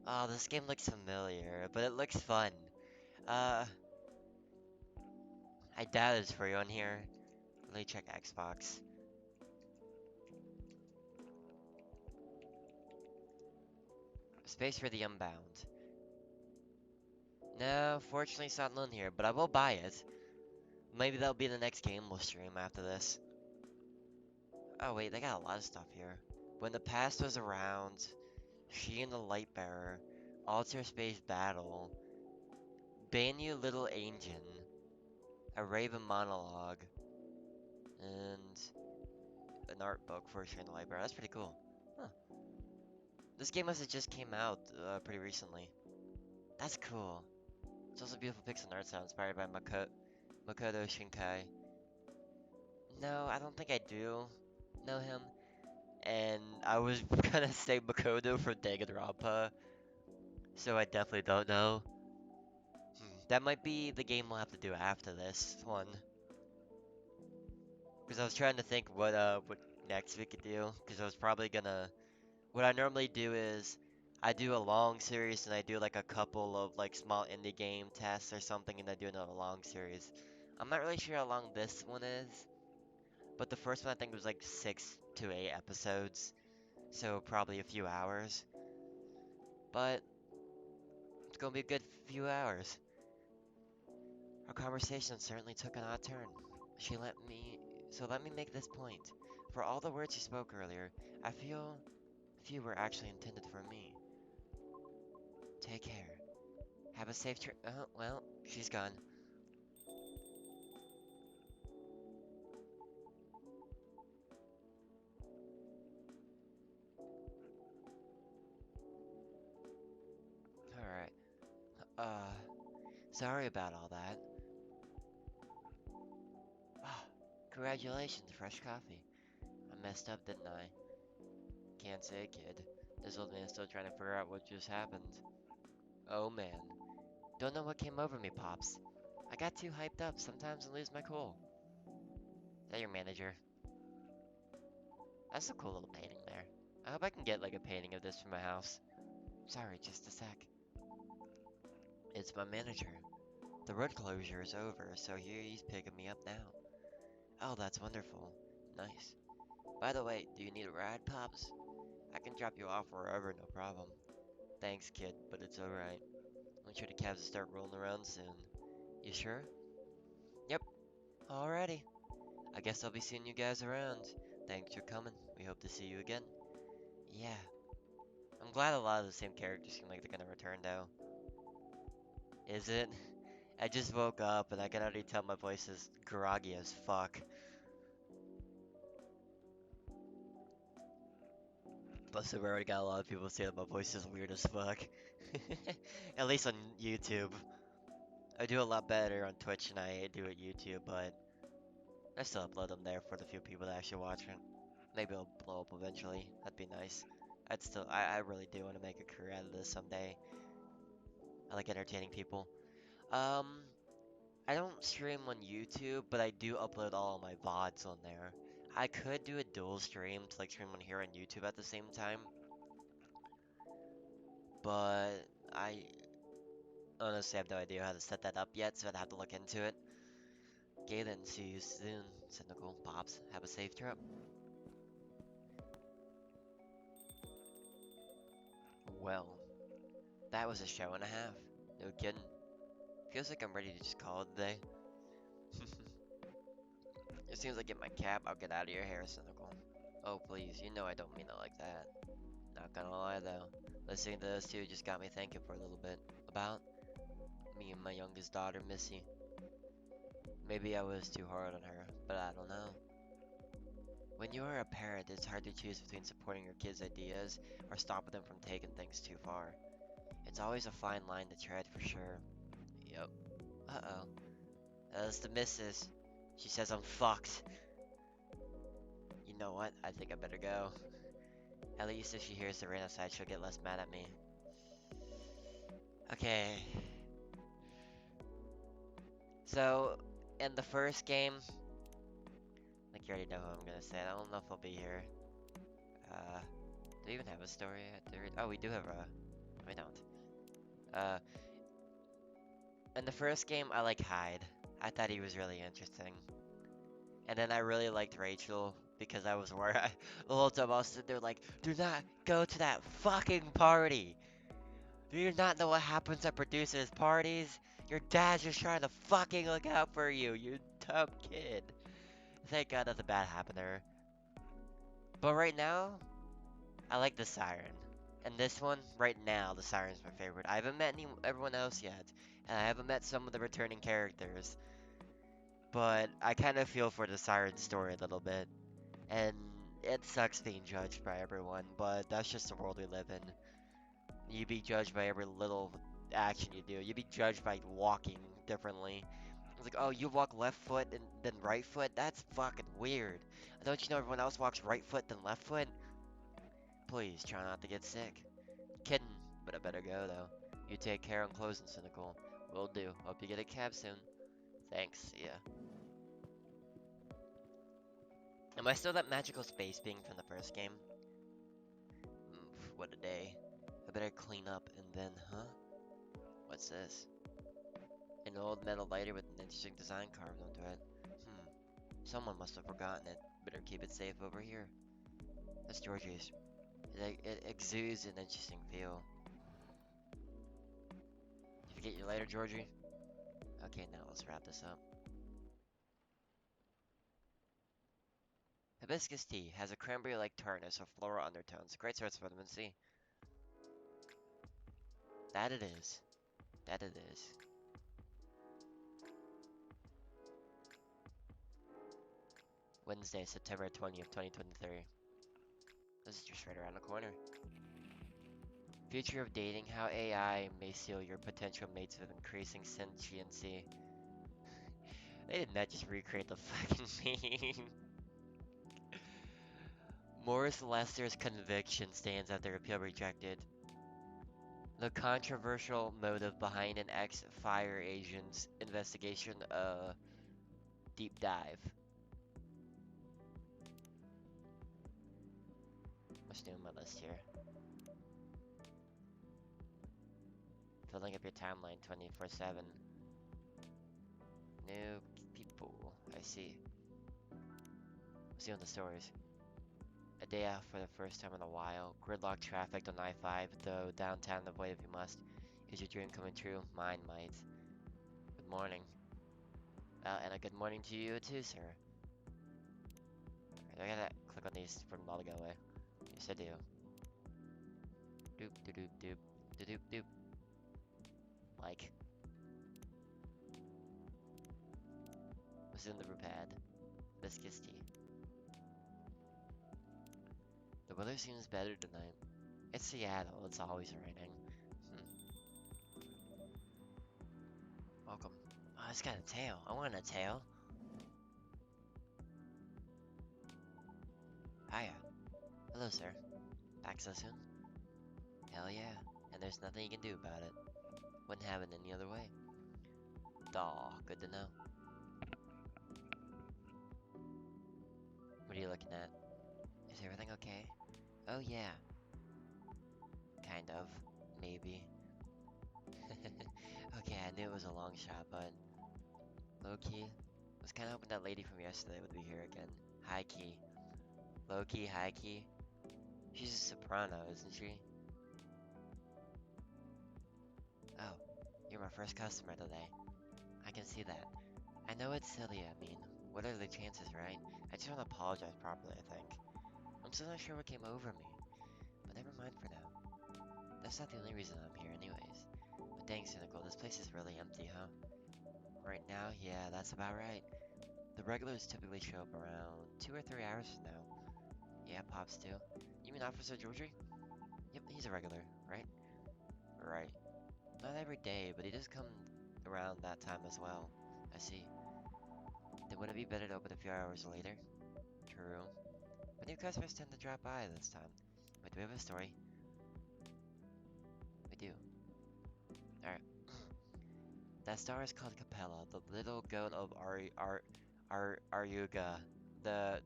Oh, this game looks familiar, but it looks fun. Uh, I doubt it's free on here. Let me check Xbox. Space for the Unbound. No, fortunately it's not on here, but I will buy it. Maybe that'll be the next game we'll stream after this. Oh wait, they got a lot of stuff here. When the past was around, she and the Lightbearer, Alter Space Battle, Banyu Little Angel, a Raven monologue, and an art book for she and the Lightbearer. That's pretty cool. Huh. This game must have just came out pretty recently. That's cool. It's also beautiful pixel art style inspired by Makoto Shinkai. No, I don't think I do know him. And I was gonna say Makoto for Danganronpa, so I definitely don't know. That might be the game we'll have to do after this one. Because I was trying to think what next we could do. Because I was probably gonna... What I normally do is I do a long series and I do like a couple of like small indie game tests or something and I do another long series. I'm not really sure how long this one is, but the first one I think was like 6 to 8 episodes, so probably a few hours. But it's gonna be a good few hours. Our conversation certainly took an odd turn. She let me, so let me make this point. For all the words you spoke earlier, I feel few were actually intended for me. Take care. Have a safe trip. Oh, well, she's gone. Alright. Uh, sorry about all that. Ah, congratulations, fresh coffee. I messed up, didn't I? Can't say, kid. This old man's still trying to figure out what just happened. Oh man. Don't know what came over me, Pops. I got too hyped up, sometimes I lose my cool. Is that your manager? That's a cool little painting there. I hope I can get like a painting of this for my house. Sorry, just a sec. It's my manager. The road closure is over, so here he's picking me up now. Oh, that's wonderful. Nice. By the way, do you need a ride, Pops? I can drop you off wherever, no problem. Thanks, kid, but it's alright. I'm sure the cabs will start rolling around soon. You sure? Yep. Alrighty. I guess I'll be seeing you guys around. Thanks for coming. We hope to see you again. Yeah, I'm glad a lot of the same characters seem like they're gonna return though. Is it? I just woke up and I can already tell my voice is groggy as fuck. Plus, I've already got a lot of people say that my voice is weird as fuck. At least on YouTube. I do a lot better on Twitch than I do at YouTube, but I still upload them there for the few people that actually watch it. Maybe I'll blow up eventually. That'd be nice. I really do want to make a career out of this someday. I like entertaining people. Um, I don't stream on YouTube, but I do upload all of my VODs on there. I could do a dual stream to like stream on here on YouTube at the same time, but I honestly have no idea how to set that up yet, so I'd have to look into it. Galen, see you soon. Cynical Pops, have a safe trip. Well, that was a show and a half. No kidding. Feels like I'm ready to just call it a day. As soon as I get my cap, I'll get out of your hair, Cynical. Oh, please, you know I don't mean it like that. Not gonna lie, though. Listening to those two just got me thinking for a little bit about me and my youngest daughter, Missy. Maybe I was too hard on her, but I don't know. When you are a parent, it's hard to choose between supporting your kids' ideas or stopping them from taking things too far. It's always a fine line to tread for sure. Yep. Uh-oh. That's the missus. She says I'm fucked. You know what? I think I better go. At least if she hears the rain outside, she'll get less mad at me. Okay. So, in the first game, like you already know who I'm gonna say. I don't know if I'll be here. Do we even have a story at third? Oh, we do have a. We don't. Uh, in the first game, I like Hyde. I thought he was really interesting. And then I really liked Rachel because I was worried. The whole time I was sitting there like, do not go to that fucking party. Do you not know what happens at producers' parties? Your dad's just trying to fucking look out for you, you dumb kid. Thank God nothing bad happened to her. But right now, I like the Siren. And this one, right now, the Siren's my favorite. I haven't met everyone else yet, and I haven't met some of the returning characters. But I kind of feel for the Siren story a little bit. And it sucks being judged by everyone, but that's just the world we live in. You be judged by every little action you do. You be judged by walking differently. It's like, oh, you walk left foot and then right foot? That's fucking weird. Don't you know everyone else walks right foot then left foot? Please try not to get sick. Kidding, but I better go though. You take care on closing, Cynical. Will do. Hope you get a cab soon. Thanks, see ya. Am I still that magical space being from the first game? What a day. I better clean up and then, huh? What's this? An old metal lighter with an interesting design carved onto it. Someone must have forgotten it. Better keep it safe over here. That's Georgie's. It exudes an interesting feel. Did you forget your lighter, Georgie? Okay, now let's wrap this up. Hibiscus tea has a cranberry-like tartness or floral undertones. Great source of vitamin C. That it is. That it is. Wednesday, September 20th, 2023. This is just right around the corner. Future of dating, how AI may seal your potential mates with increasing sentiency. They did not just recreate the fucking meme. Morris Lester's conviction stands after appeal rejected. The controversial motive behind an ex-fire agent's investigation, deep dive. What's new on my list here? Filling up your timeline 24/7. New people. I see. What's new on the stories? A day off for the first time in a while. Gridlock traffic on I-5, though downtown avoid if you must. Is your dream coming true? Mine might. Good morning. And a good morning to you too, sir. Alright, I gotta click haste for them all to go away. Yes, I do. Doop, doop, doop, doop, doop, doop, doop. Like, what's in the brew pad? Biscuits tea. The weather seems better tonight. It's Seattle, it's always raining. Welcome. Oh, it's got a tail. I want a tail. Hiya. Hello, sir. Back so soon? Hell yeah. And there's nothing you can do about it. Wouldn't have it any other way. Aw, good to know. What are you looking at? Is everything okay? Oh yeah. Kind of. Maybe. Okay, I knew it was a long shot, but low-key, was kinda hoping that lady from yesterday would be here again. High-key. Low-key, high-key. She's a soprano, isn't she? Oh, you're my first customer today. I can see that. I know it's silly, I mean, what are the chances, right? I just want to apologize properly, I think. I'm still not sure what came over me, but never mind for now. That's not the only reason I'm here anyways. But dang, Cynical, this place is really empty, huh? Right now, yeah, that's about right. The regulars typically show up around 2 or 3 hours from now. Yeah, Pops do. You mean Officer Georgie? Yep, he's a regular, right? Right. Not every day, but he does come around that time as well. I see. Then would it be better to open a few hours later? True. But new customers tend to drop by this time. Wait, do we have a story? We do. Alright. That star is called Capella, the little goat of Aryuga. The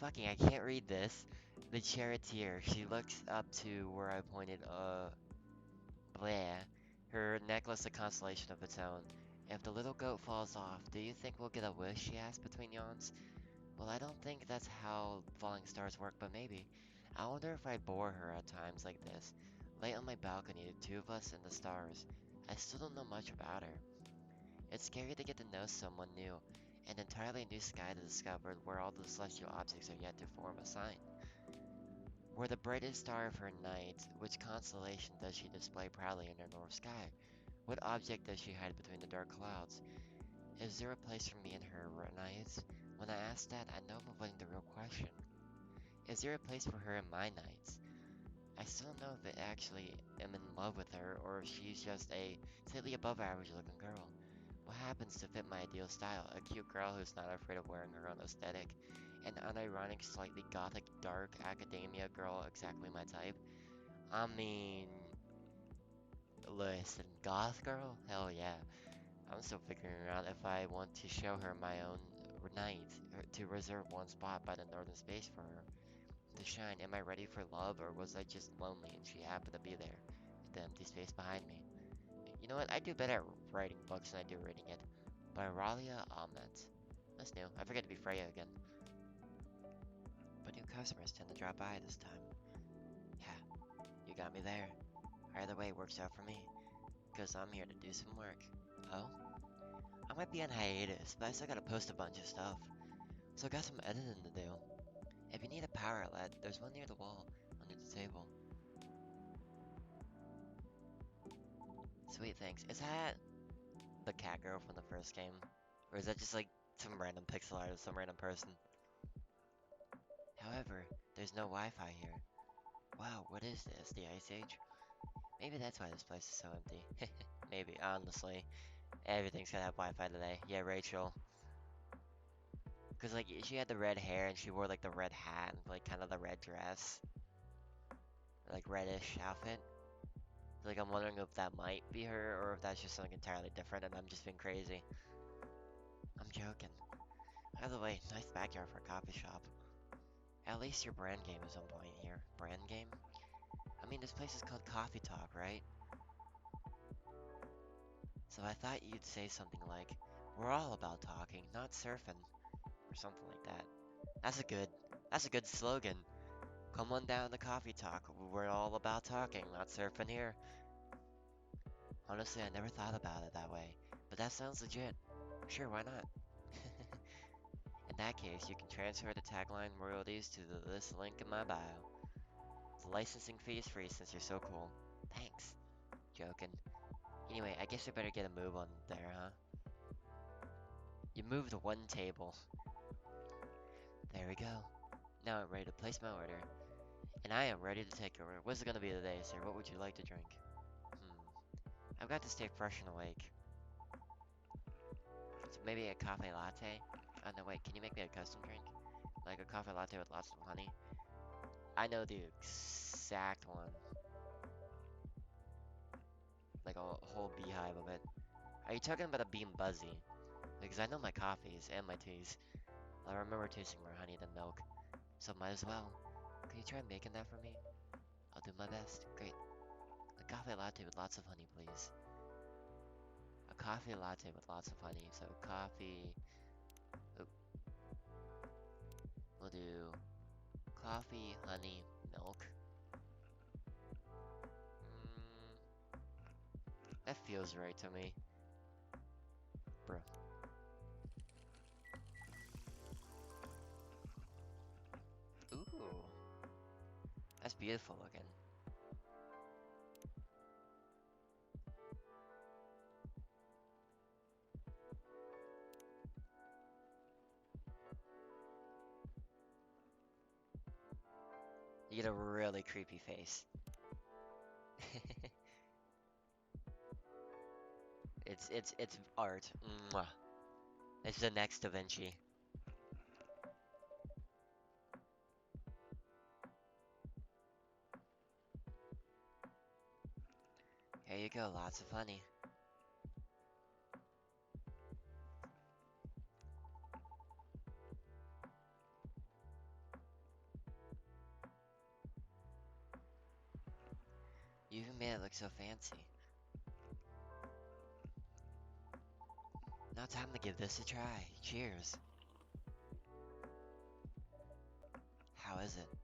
fucking, I can't read this. The charioteer. She looks up to where I pointed, bleh. Her necklace a constellation of its own. If the little goat falls off, do you think we'll get a wish? She asked between yawns. Well, I don't think that's how falling stars work, but maybe. I wonder if I bore her at times like this. Late on my balcony, the two of us and the stars. I still don't know much about her. It's scary to get to know someone new, an entirely new sky to discover where all the celestial objects are yet to form a sign. We're the brightest star of her night. Which constellation does she display proudly in her north sky? What object does she hide between the dark clouds? Is there a place for me in her nights? When I ask that, I know I'm avoiding the real question. Is there a place for her in my nights? I still don't know if I actually am in love with her or if she's just a slightly above average looking girl. What happens to fit my ideal style? A cute girl who's not afraid of wearing her own aesthetic. An unironic, slightly gothic, dark academia girl exactly my type. I mean, listen, goth girl? Hell yeah. I'm still figuring out if I want to show her my own night, to reserve one spot by the northern space for her to shine. Am I ready for love, or was I just lonely and she happened to be there, the empty space behind me? You know what? I do better at writing books than I do reading it. By Ralia Ahmed. That's new. I forget to be Freya again. But new customers tend to drop by this time. Yeah, you got me there. Either way works out for me, because I'm here to do some work. Oh? I might be on hiatus, but I still gotta post a bunch of stuff. So I got some editing to do. If you need a power outlet, there's one near the wall, under the table. Sweet, thanks. Is that the cat girl from the first game? Or is that just like some random pixel art of some random person? However, there's no Wi-Fi here. Wow, what is this? The Ice Age? Maybe that's why this place is so empty. Maybe, honestly. Everything's gonna have Wi-Fi today. Yeah, Rachel. Cause like she had the red hair and she wore like the red hat and like kind of the red dress. Like reddish outfit. Like I'm wondering if that might be her or if that's just something entirely different and I'm just being crazy. I'm joking. By the way, nice backyard for a coffee shop. At least your brand game is on point here. Brand game? I mean, this place is called Coffee Talk, right? So I thought you'd say something like, we're all about talking, not surfing, or something like that. That's a good slogan. Come on down to Coffee Talk. We're all about talking, not surfing here. Honestly, I never thought about it that way, but that sounds legit. Sure, why not? And that case, you can transfer the tagline royalties to this link in my bio. The licensing fee is free since you're so cool. Thanks. Joking. Anyway, I guess I better get a move on there, huh? You moved one table. There we go. Now I'm ready to place my order. And I am ready to take your order. What's it gonna be today, sir? What would you like to drink? I've got to stay fresh and awake. So maybe a coffee latte? Oh no, wait, can you make me a custom drink? Like a coffee latte with lots of honey? I know the exact one. Like a whole beehive of it. Are you talking about a Bean Buzzy? Because I know my coffees and my teas. I remember tasting more honey than milk. So might as well. Can you try making that for me? I'll do my best. Great. A coffee latte with lots of honey, please. A coffee latte with lots of honey. So coffee... Oh, we'll do coffee, honey, milk. That feels right to me. Bro. Ooh. That's beautiful looking. You get a really creepy face. It's art. Mwah. It's the next Da Vinci. Here you go, lots of honey. You even made it look so fancy. Now time to give this a try. Cheers. How is it?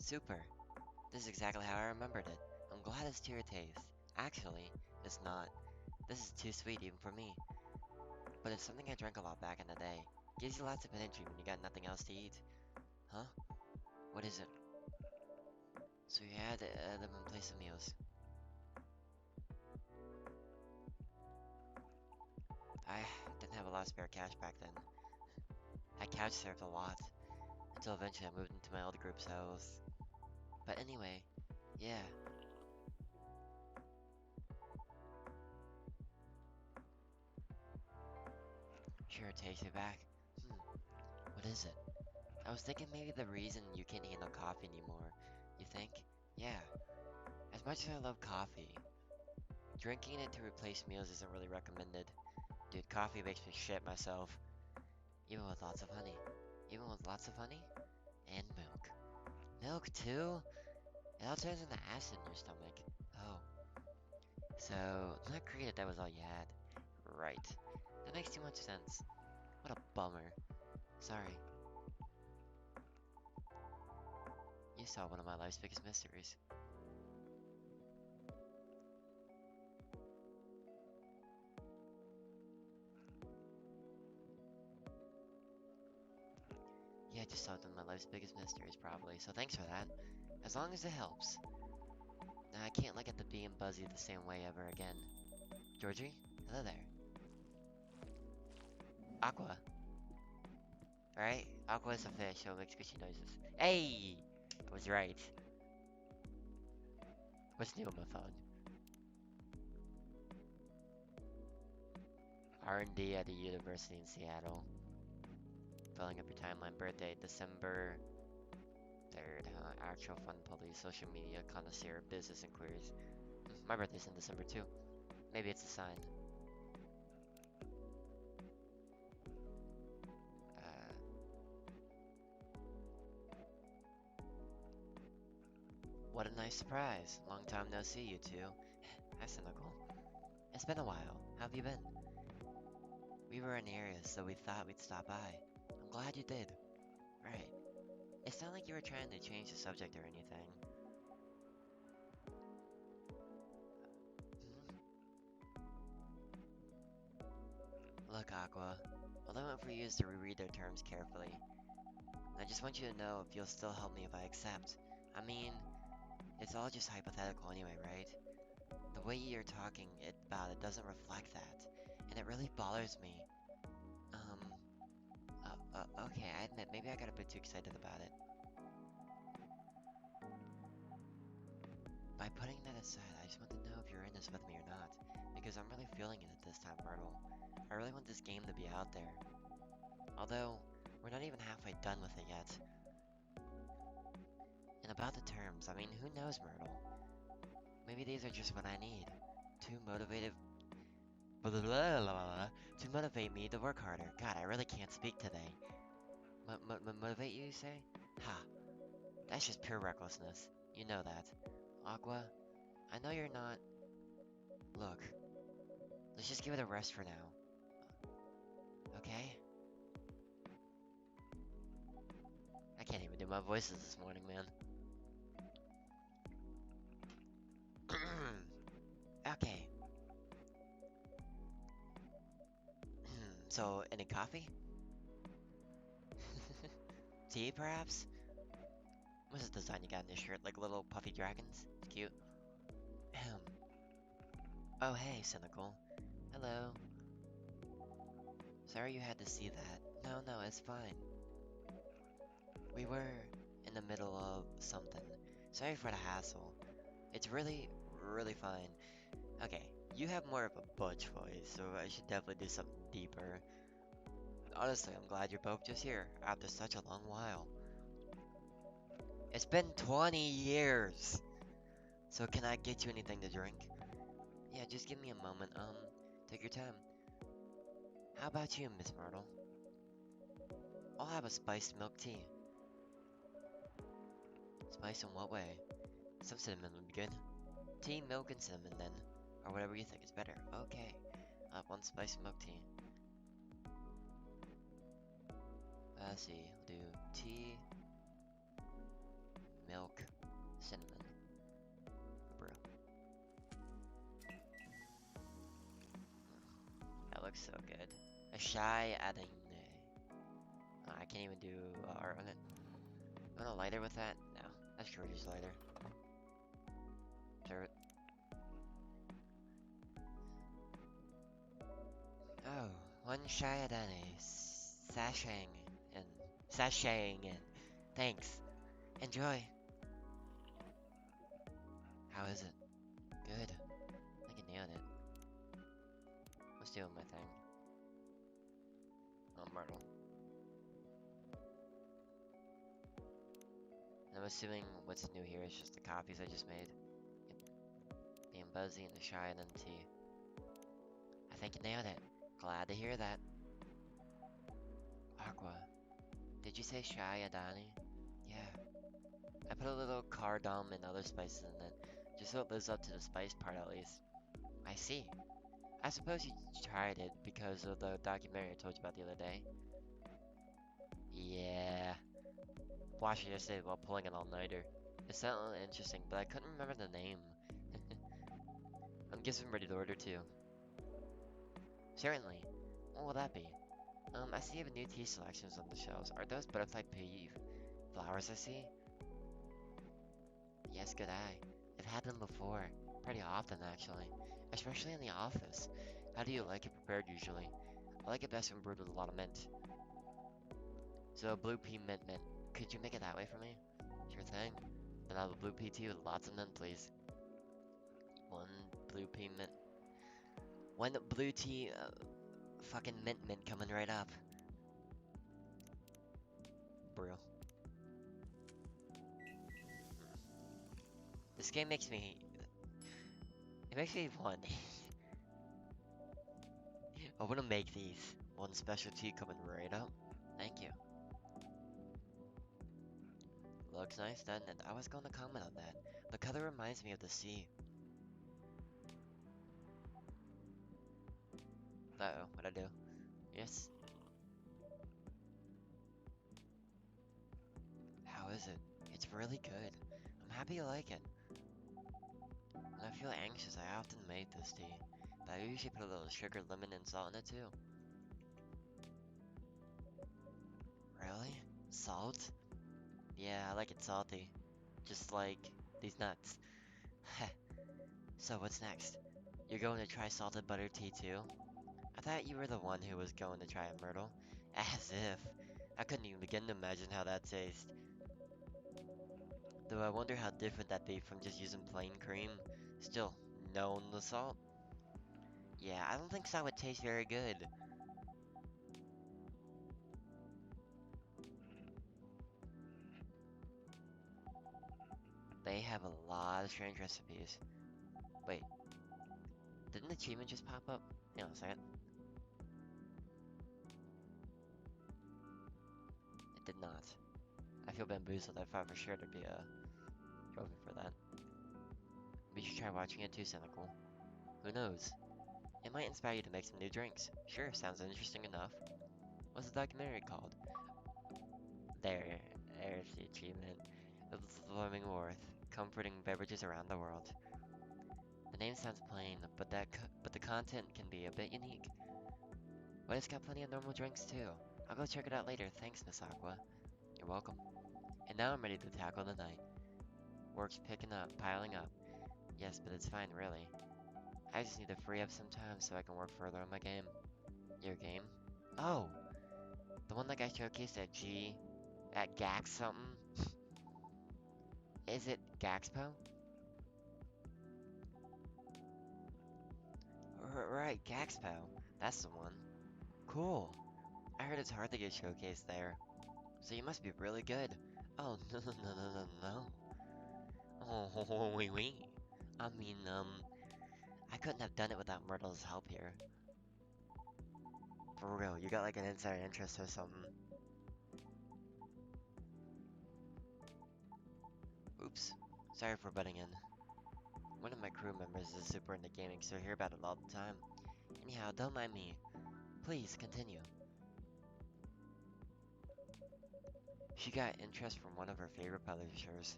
Super. This is exactly how I remembered it. I'm glad it's to your taste. Actually, it's not. This is too sweet even for me. But it's something I drank a lot back in the day. Gives you lots of energy when you got nothing else to eat. Huh? What is it? So you had them in place of meals. I didn't have a lot of spare cash back then. I couch surfed a lot, until eventually I moved into my old group's house. But anyway, yeah. Sure, it takes me back. What is it? I was thinking maybe the reason you can't handle coffee anymore. You think? Yeah. As much as I love coffee, drinking it to replace meals isn't really recommended. Dude, coffee makes me shit myself. Even with lots of honey. Even with lots of honey? And milk. Milk too? It all turns into acid in your stomach. Oh. So, not great if that was all you had. Right. That makes too much sense. What a bummer. Sorry. You saw one of my life's biggest mysteries. Yeah, I just solved one of my life's biggest mysteries, probably, so thanks for that. As long as it helps. Now, I can't look at the bee and Buzzy the same way ever again. Georgie? Hello there. Aqua. Alright? Aqua is a fish, so it makes squishy noises. Hey! I was right. What's new on my phone? R&D at a university in Seattle. Filling up your timeline. Birthday, December 3rd. Actual fun police, social media, connoisseur, business inquiries. My birthday's in December too. Maybe it's a sign. What a nice surprise. Long time no see, you two. Hi, cynical. It's been a while. How have you been? We were in the area, so we thought we'd stop by. I'm glad you did. Right. It's not like you were trying to change the subject or anything. Look, Aqua. I'll wait for you to reread their terms carefully. I just want you to know if you'll still help me if I accept. I mean, it's all just hypothetical anyway, right? The way you're talking about it doesn't reflect that, and it really bothers me. Okay, I admit, maybe I got a bit too excited about it. By putting that aside, I just want to know if you're in this with me or not, because I'm really feeling it at this time, Myrtle. I really want this game to be out there. Although, we're not even halfway done with it yet. And about the terms, I mean, who knows, Myrtle? Maybe these are just what I need. To motivate to motivate me to work harder. God, I really can't speak today. Motivate you say? Ha, that's just pure recklessness. You know that. Aqua, I know you're not. Look, let's just give it a rest for now. Okay? I can't even do my voices this morning, man. Okay. So, any coffee? Tea, perhaps? What's the design you got in your shirt? Like little puffy dragons? It's cute. Ahem. Oh, hey, Cynical. Hello. Sorry you had to see that. No, it's fine. We were in the middle of something. Sorry for the hassle. It's really, really fine. Okay, you have more of a butch voice, so I should definitely do something deeper. Honestly, I'm glad you're both just here after such a long while. It's been 20 years! So can I get you anything to drink? Yeah, just give me a moment. Take your time. How about you, Miss Myrtle? I'll have a spiced milk tea. Spice in what way? Some cinnamon would be good. Tea, milk, and cinnamon then. Or whatever you think is better. Okay. One spiced milk tea. Let's see. We'll do tea, milk, cinnamon. Brew. That looks so good. A shy adding. I can't even do art on it. Want a lighter with that? No. That's George's lighter. Serve it. Oh, one shy Adane. Sashaying in. Sashaying in. Thanks. Enjoy. How is it? Good. I think I nailed it. Let's do my thing. Oh, Myrtle. And I'm assuming what's new here is just the copies I just made. Yep. Being buzzy and the shy and then tea. I think you nailed it. Glad to hear that. Aqua. Did you say shy Adani? Yeah. I put a little cardamom and other spices in it, just so it lives up to the spice part at least. I see. I suppose you tried it because of the documentary I told you about the other day. Yeah. Watched it yesterday while pulling an all-nighter. It sounded interesting, but I couldn't remember the name. I'm guessing ready to order too. Certainly. What will that be? I see you have new tea selections on the shelves. Are those butterfly pea flowers I see? Yes, good eye. It happened before. Pretty often, actually. Especially in the office. How do you like it prepared usually? I like it best when brewed with a lot of mint. So, blue pea mint mint. Could you make it that way for me? Sure thing. Then I'll have a blue pea tea with lots of mint, please. One blue pea mint. One blue tea, fucking mint mint coming right up. Brew. This game makes me... It makes me want... I want to make these. One specialty coming right up. Thank you. Looks nice, doesn't it? I was going to comment on that. The color reminds me of the sea. Uh-oh, what'd I do? Yes? How is it? It's really good. I'm happy you like it. When I feel anxious, I often make this tea. But I usually put a little sugar, lemon, and salt in it too. Salt? Yeah, I like it salty. Just like these nuts. Heh. So what's next? You're going to try salted butter tea too? I thought you were the one who was going to try it, Myrtle. As if. I couldn't even begin to imagine how that tastes. Though I wonder how different that'd be from just using plain cream. Still, knowing the salt? Yeah, I don't think so would taste very good. They have a lot of strange recipes. Wait, didn't the achievement just pop up? Hang on a second. It did not. I feel bamboozled. I thought for sure there'd be a trophy for that. We should try watching it too, Cynical. Who knows? It might inspire you to make some new drinks. Sure, sounds interesting enough. What's the documentary called? There's the achievement. It's Fleming Worth, comforting beverages around the world. The name sounds plain, but the content can be a bit unique. But it's got plenty of normal drinks too. I'll go check it out later. Thanks, Miss Aqua. You're welcome. And now I'm ready to tackle the night. Work's picking up, piling up. Yes, but it's fine, really. I just need to free up some time so I can work further on my game. Your game? Oh, the one that got showcased at Gax something? Is it Gaxpo? Right, Gaxpo. That's the one. Cool. I heard it's hard to get showcased there. So you must be really good. Oh, no, no, no, no, no, no. Oh, wait, wait. I mean, I couldn't have done it without Myrtle's help here. For real, you got like an inside interest or something. Oops. Sorry for butting in. One of my crew members is super into gaming, so I hear about it all the time. Anyhow, don't mind me. Please, continue. She got interest from one of her favorite publishers.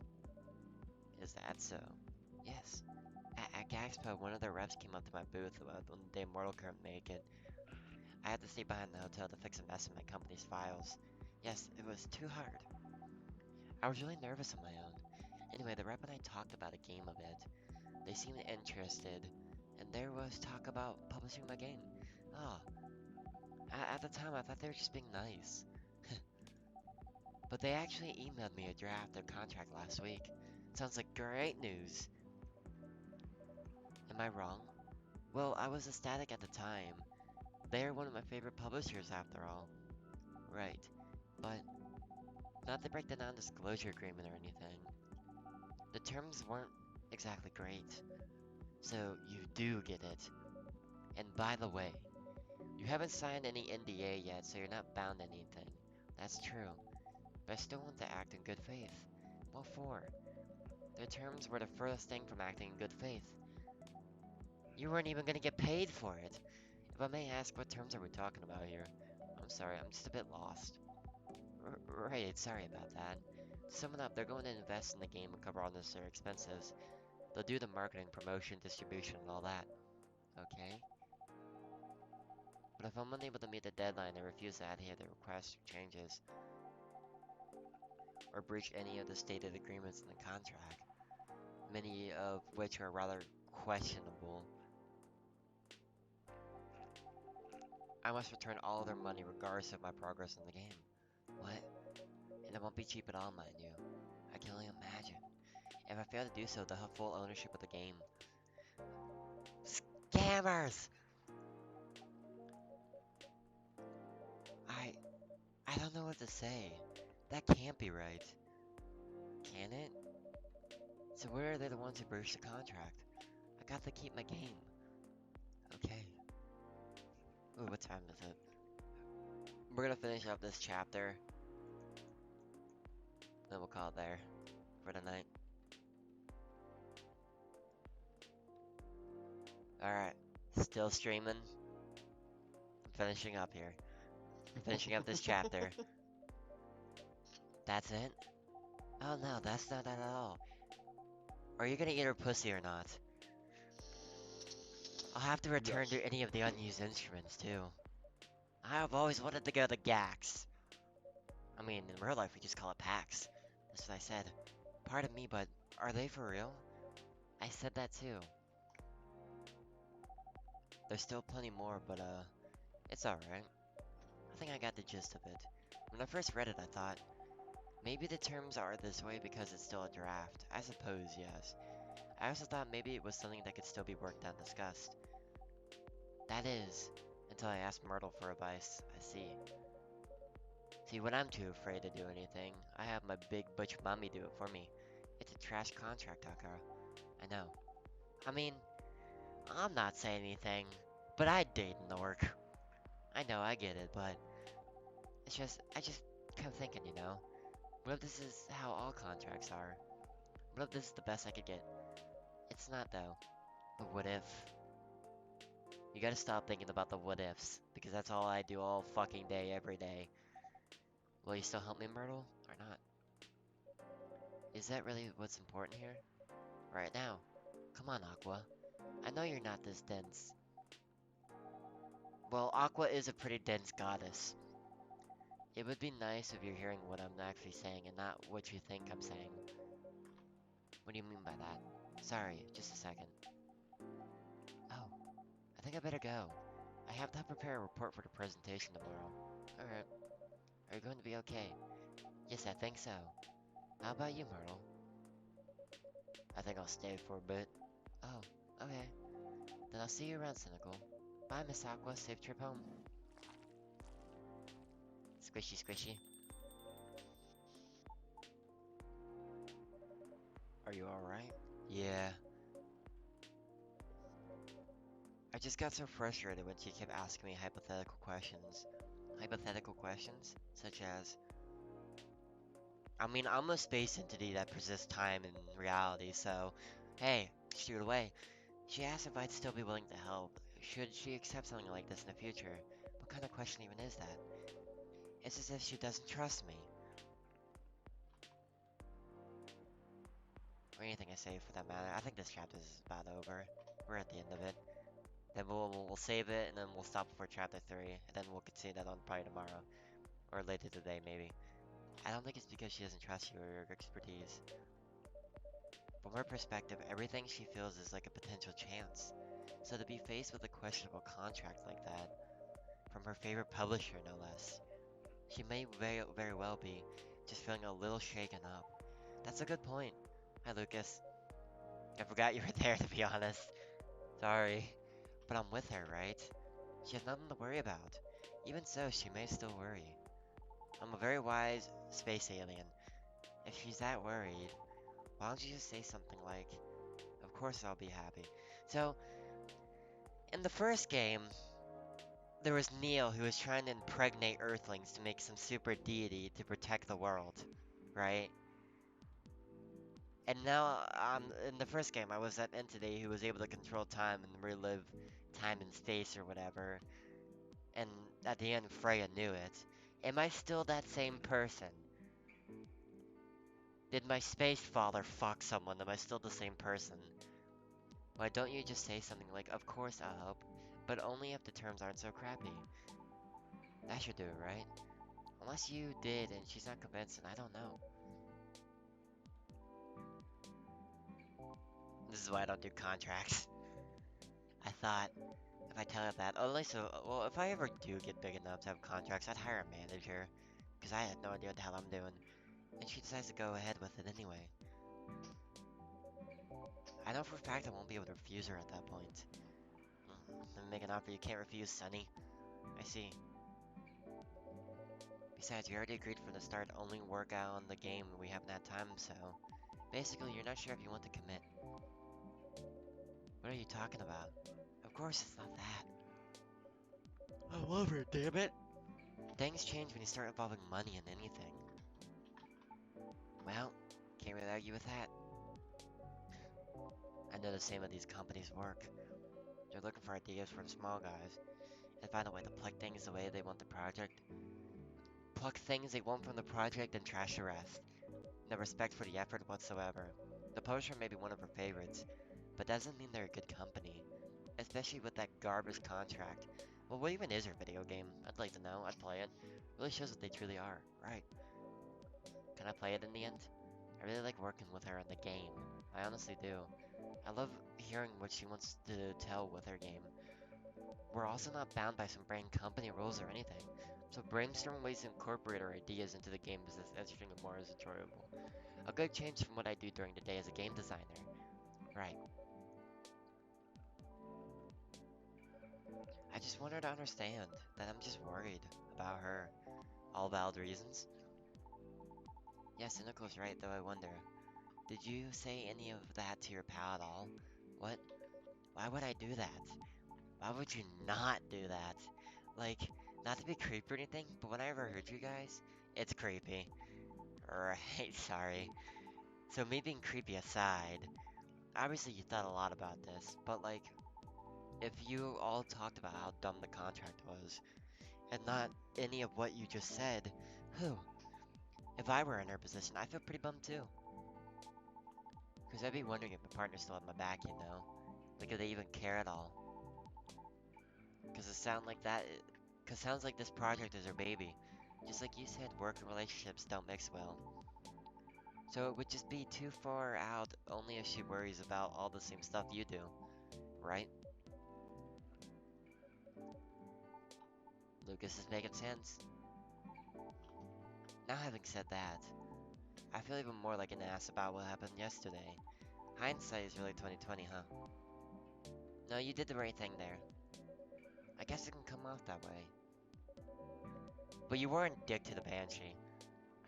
Is that so? Yes. At Gaxpo, one of their reps came up to my booth on the day Mortal couldn't make it. I had to stay behind the hotel to fix a mess in my company's files. Yes, it was too hard. I was really nervous on my own. Anyway, the rep and I talked about a game a bit. They seemed interested, and there was talk about publishing my game. Ah, at the time I thought they were just being nice. But they actually emailed me a draft of contract last week. Sounds like great news. Am I wrong? Well, I was ecstatic at the time. They're one of my favorite publishers after all. Right, but not to break the non-disclosure agreement or anything. The terms weren't exactly great. So you do get it. And by the way, you haven't signed any NDA yet, so you're not bound to anything. That's true. But I still want to act in good faith. What for? The terms were the furthest thing from acting in good faith. You weren't even gonna get paid for it. If I may ask, what terms are we talking about here? I'm sorry, I'm just a bit lost. Right, sorry about that. To sum it up, they're going to invest in the game and cover all necessary expenses. They'll do the marketing, promotion, distribution, and all that. Okay? But if I'm unable to meet the deadline and refuse to adhere to the request or changes, or breach any of the stated agreements in the contract, many of which are rather questionable, I must return all of their money regardless of my progress in the game. What? And it won't be cheap at all, mind you. I can only imagine. If I fail to do so, they'll have full ownership of the game. Scammers! I... I don't know what to say. That can't be right. Can it? So where are they the ones who breached the contract? I got to keep my game. Okay. Ooh, what time is it? We're gonna finish up this chapter. Then we'll call it there for the night. Alright. Still streaming. I'm finishing up here. Finishing up this chapter. That's it? Oh no, that's not that at all. Are you gonna eat her pussy or not? I'll have to return to any of the unused instruments too. I have always wanted to go to Gax. I mean, in real life, we just call it PAX. That's what I said. Pardon me, but are they for real? I said that too. There's still plenty more, but it's alright. I think I got the gist of it. When I first read it, I thought, maybe the terms are this way because it's still a draft. I suppose, yes. I also thought maybe it was something that could still be worked out and discussed. That is, until I asked Myrtle for advice. I see. See, when I'm too afraid to do anything, I have my big butch mommy do it for me. It's a trash contract, Akara. I know. I mean, I'm not saying anything, but I'd date in the work. I know, I get it, but I just kept thinking, you know? What if this is how all contracts are? What if this is the best I could get? It's not, though. But what if? You gotta stop thinking about the what ifs, because that's all I do all fucking day, every day. Will you still help me, Myrtle, or not? Is that really what's important here? Right now. Come on, Aqua. I know you're not this dense. Well, Aqua is a pretty dense goddess. It would be nice if you're hearing what I'm actually saying and not what you think I'm saying. What do you mean by that? Sorry, just a second. Oh, I think I better go. I have to prepare a report for the presentation tomorrow. Alright. Are you going to be okay? Yes, I think so. How about you, Myrtle? I think I'll stay for a bit. Oh, okay. Then I'll see you around, Cynical. Bye, Miss Aqua. Safe trip home. Squishy, squishy. Are you alright? Yeah. I just got so frustrated when she kept asking me hypothetical questions. Hypothetical questions? Such as, I mean, I'm a space entity that persists time and reality, so, hey, shoot away. She asked if I'd still be willing to help. Should she accept something like this in the future? What kind of question even is that? It's as if she doesn't trust me. Or anything I say for that matter. I think this chapter is about over. We're at the end of it. Then we'll save it, and then we'll stop before chapter 3, and then we'll continue that on probably tomorrow. Or later today, maybe. I don't think it's because she doesn't trust you or your expertise. From her perspective, everything she feels is like a potential chance. So to be faced with a questionable contract like that, from her favorite publisher no less, she may very well be just feeling a little shaken up. That's a good point. Hi, Lucas. I forgot you were there, to be honest. Sorry. But I'm with her, right? She has nothing to worry about. Even so, she may still worry. I'm a very wise space alien. If she's that worried, why don't you just say something like, of course I'll be happy. So, in the first game, there was Neo who was trying to impregnate Earthlings to make some super deity to protect the world, right? And now, in the first game, I was that entity who was able to control time and relive time and space or whatever. And at the end, Freya knew it. Am I still that same person? Did my space father fuck someone? Am I still the same person? Why don't you just say something like, of course I'll help, but only if the terms aren't so crappy? That should do it, right? Unless you did and she's not convinced, and I don't know. This is why I don't do contracts. I thought, if I tell her that, only so, well, if I ever do get big enough to have contracts, I'd hire a manager. Because I had no idea what the hell I'm doing. And she decides to go ahead with it anyway. I know for a fact I won't be able to refuse her at that point. Make an offer you can't refuse, Sonny. I see. Besides, we already agreed from the start to only work out on the game when we haven't had time, so... Basically, you're not sure if you want to commit. What are you talking about? Of course it's not that. I love her, damn it! Things change when you start involving money in anything. Well, can't really argue with that. I know the same way these companies work. They're looking for ideas for the small guys, and find a way to pluck things the way they want the project. Pluck things they want from the project and trash the rest. No respect for the effort whatsoever. The publisher may be one of her favorites, but doesn't mean they're a good company. Especially with that garbage contract. Well, what even is her video game? I'd like to know. I'd play it. Really shows what they truly are. Right. Can I play it in the end? I really like working with her in the game. I honestly do. I love hearing what she wants to tell with her game. We're also not bound by some brand company rules or anything, so brainstorming ways to incorporate our ideas into the game is as interesting and more as enjoyable. A good change from what I do during the day as a game designer. Right. I just want her to understand that I'm just worried about her. All valid reasons. Yeah, Cynical's right, though I wonder. Did you say any of that to your pal at all? What? Why would I do that? Why would you not do that? Like, not to be creepy or anything, but when I ever heard you guys, it's creepy. Right, sorry. So me being creepy aside, obviously you thought a lot about this, but like, if you all talked about how dumb the contract was, and not any of what you just said, whew, if I were in her position, I feel pretty bummed too. Because I'd be wondering if my partner still had my back, you know? Like, if they even care at all. Because it sounds like that, because sounds like this project is her baby. Just like you said, work and relationships don't mix well. So it would just be too far out only if she worries about all the same stuff you do, right? Lucas is making sense. Now having said that, I feel even more like an ass about what happened yesterday. Hindsight is really 2020, huh? No, you did the right thing there. I guess it can come off that way. But you weren't dick to the Banshee.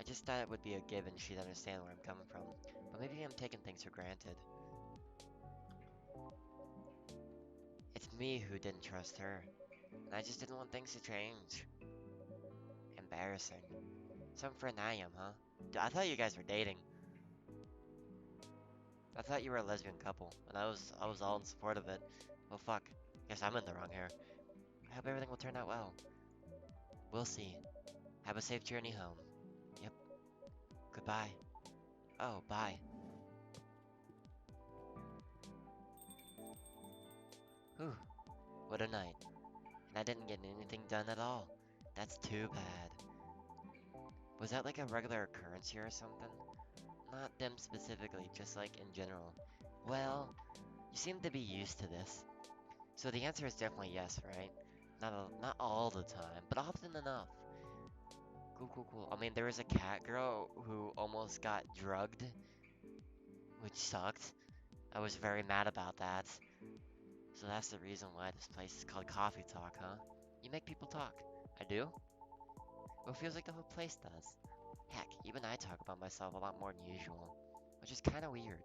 I just thought it would be a given she'd understand where I'm coming from. But maybe I'm taking things for granted. It's me who didn't trust her. And I just didn't want things to change. Embarrassing. Some friend I am, huh? I thought you guys were dating. I thought you were a lesbian couple, and I was all in support of it. Well, fuck. Guess I'm in the wrong here. I hope everything will turn out well. We'll see. Have a safe journey home. Yep. Goodbye. Oh, bye. Whew. What a night. And I didn't get anything done at all. That's too bad. Was that like a regular occurrence here or something? Not them specifically, just like in general. Well, you seem to be used to this. So the answer is definitely yes, right? Not all the time, but often enough. Cool, cool, cool. I mean, there was a cat girl who almost got drugged, which sucked. I was very mad about that. So that's the reason why this place is called Coffee Talk, huh? You make people talk. I do? Well, it feels like the whole place does. Heck, even I talk about myself a lot more than usual, which is kinda weird.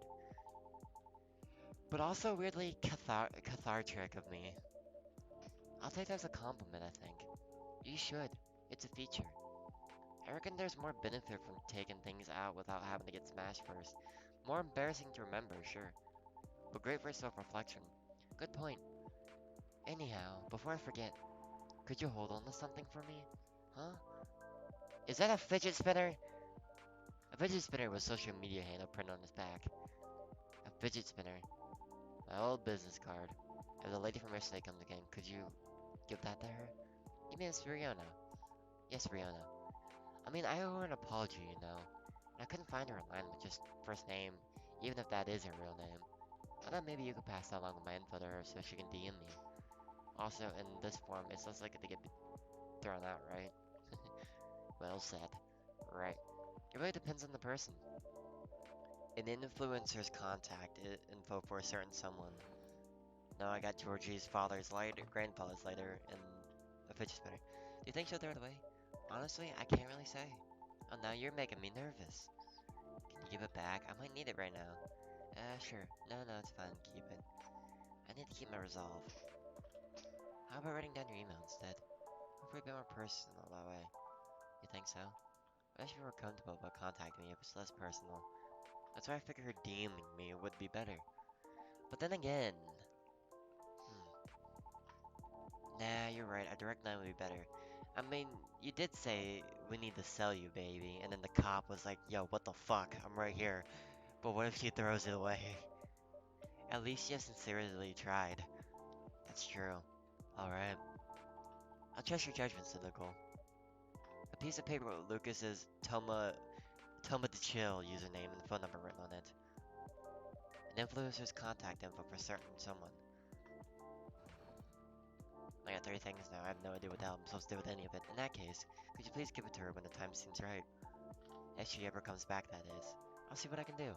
But also weirdly cathartic of me. I'll take that as a compliment, I think. You should. It's a feature. I reckon there's more benefit from taking things out without having to get smashed first. More embarrassing to remember, sure, but great for self-reflection. Good point. Anyhow, before I forget, could you hold on to something for me? Huh? Is that a fidget spinner? A fidget spinner with social media handle printed on his back. A fidget spinner. My old business card. If the lady from yesterday comes again, could you give that to her? You mean it's Riona? Yes, Riona. I mean, I owe her an apology, you know. And I couldn't find her online with just first name, even if that is her real name. I thought maybe you could pass that along my info to her so she can DM me. Also, in this form, it's less likely to get thrown out, right? Well said. Right. It really depends on the person. An influencer's contact info for a certain someone. Now I got Georgie's father's lighter, grandfather's lighter, and a fidget spinner. Do you think she'll throw it away? Honestly, I can't really say. Oh, now you're making me nervous. Can you give it back? I might need it right now. Sure. No, no, it's fine. Keep it. I need to keep my resolve. How about writing down your email instead? Hopefully a bit more personal that way. You think so? I wish you were comfortable about contacting me if it's less personal. That's why I figured her DMing me would be better. But then again... Nah, you're right. A direct line would be better. I mean, you did say we need to sell you, baby. And then the cop was like, yo, what the fuck? I'm right here. But what if she throws it away? At least she sincerely tried. That's true. Alright. I'll trust your judgment, Cynical. A piece of paper with Lucas's Tell me to chill username and phone number written on it. An influencer's contact info for certain someone. I got 3 things now. I have no idea what the hell I'm supposed to do with any of it. In that case, could you please give it to her when the time seems right? If she ever comes back, that is. I'll see what I can do.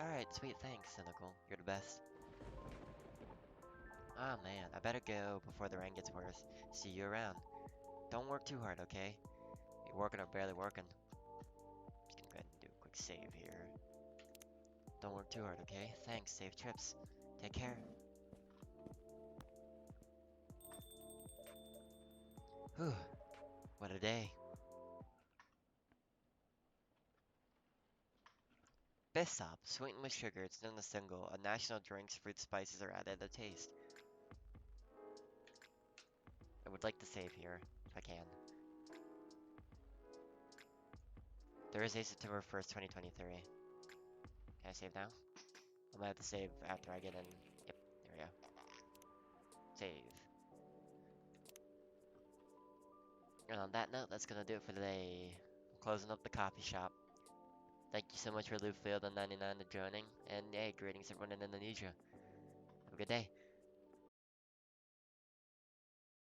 Alright, sweet, thanks, Cynical. You're the best. Ah, man, I better go before the rain gets worse. See you around. Don't work too hard, okay? You're working or barely working. Just gonna go ahead and do a quick save here. Don't work too hard, okay? Thanks, safe trips. Take care. Whew, what a day. Bissop, sweetened with sugar, it's not a single. A national drinks, fruit spices are added to taste. I would like to save here, if I can. Thursday, September 1st, 2023. Can I save now? I'm gonna have to save after I get in. Yep, there we go. Save. And on that note, that's gonna do it for today. I'm closing up the coffee shop. Thank you so much for Lufield and 99 for joining. And hey, greetings everyone in Indonesia. Have a good day.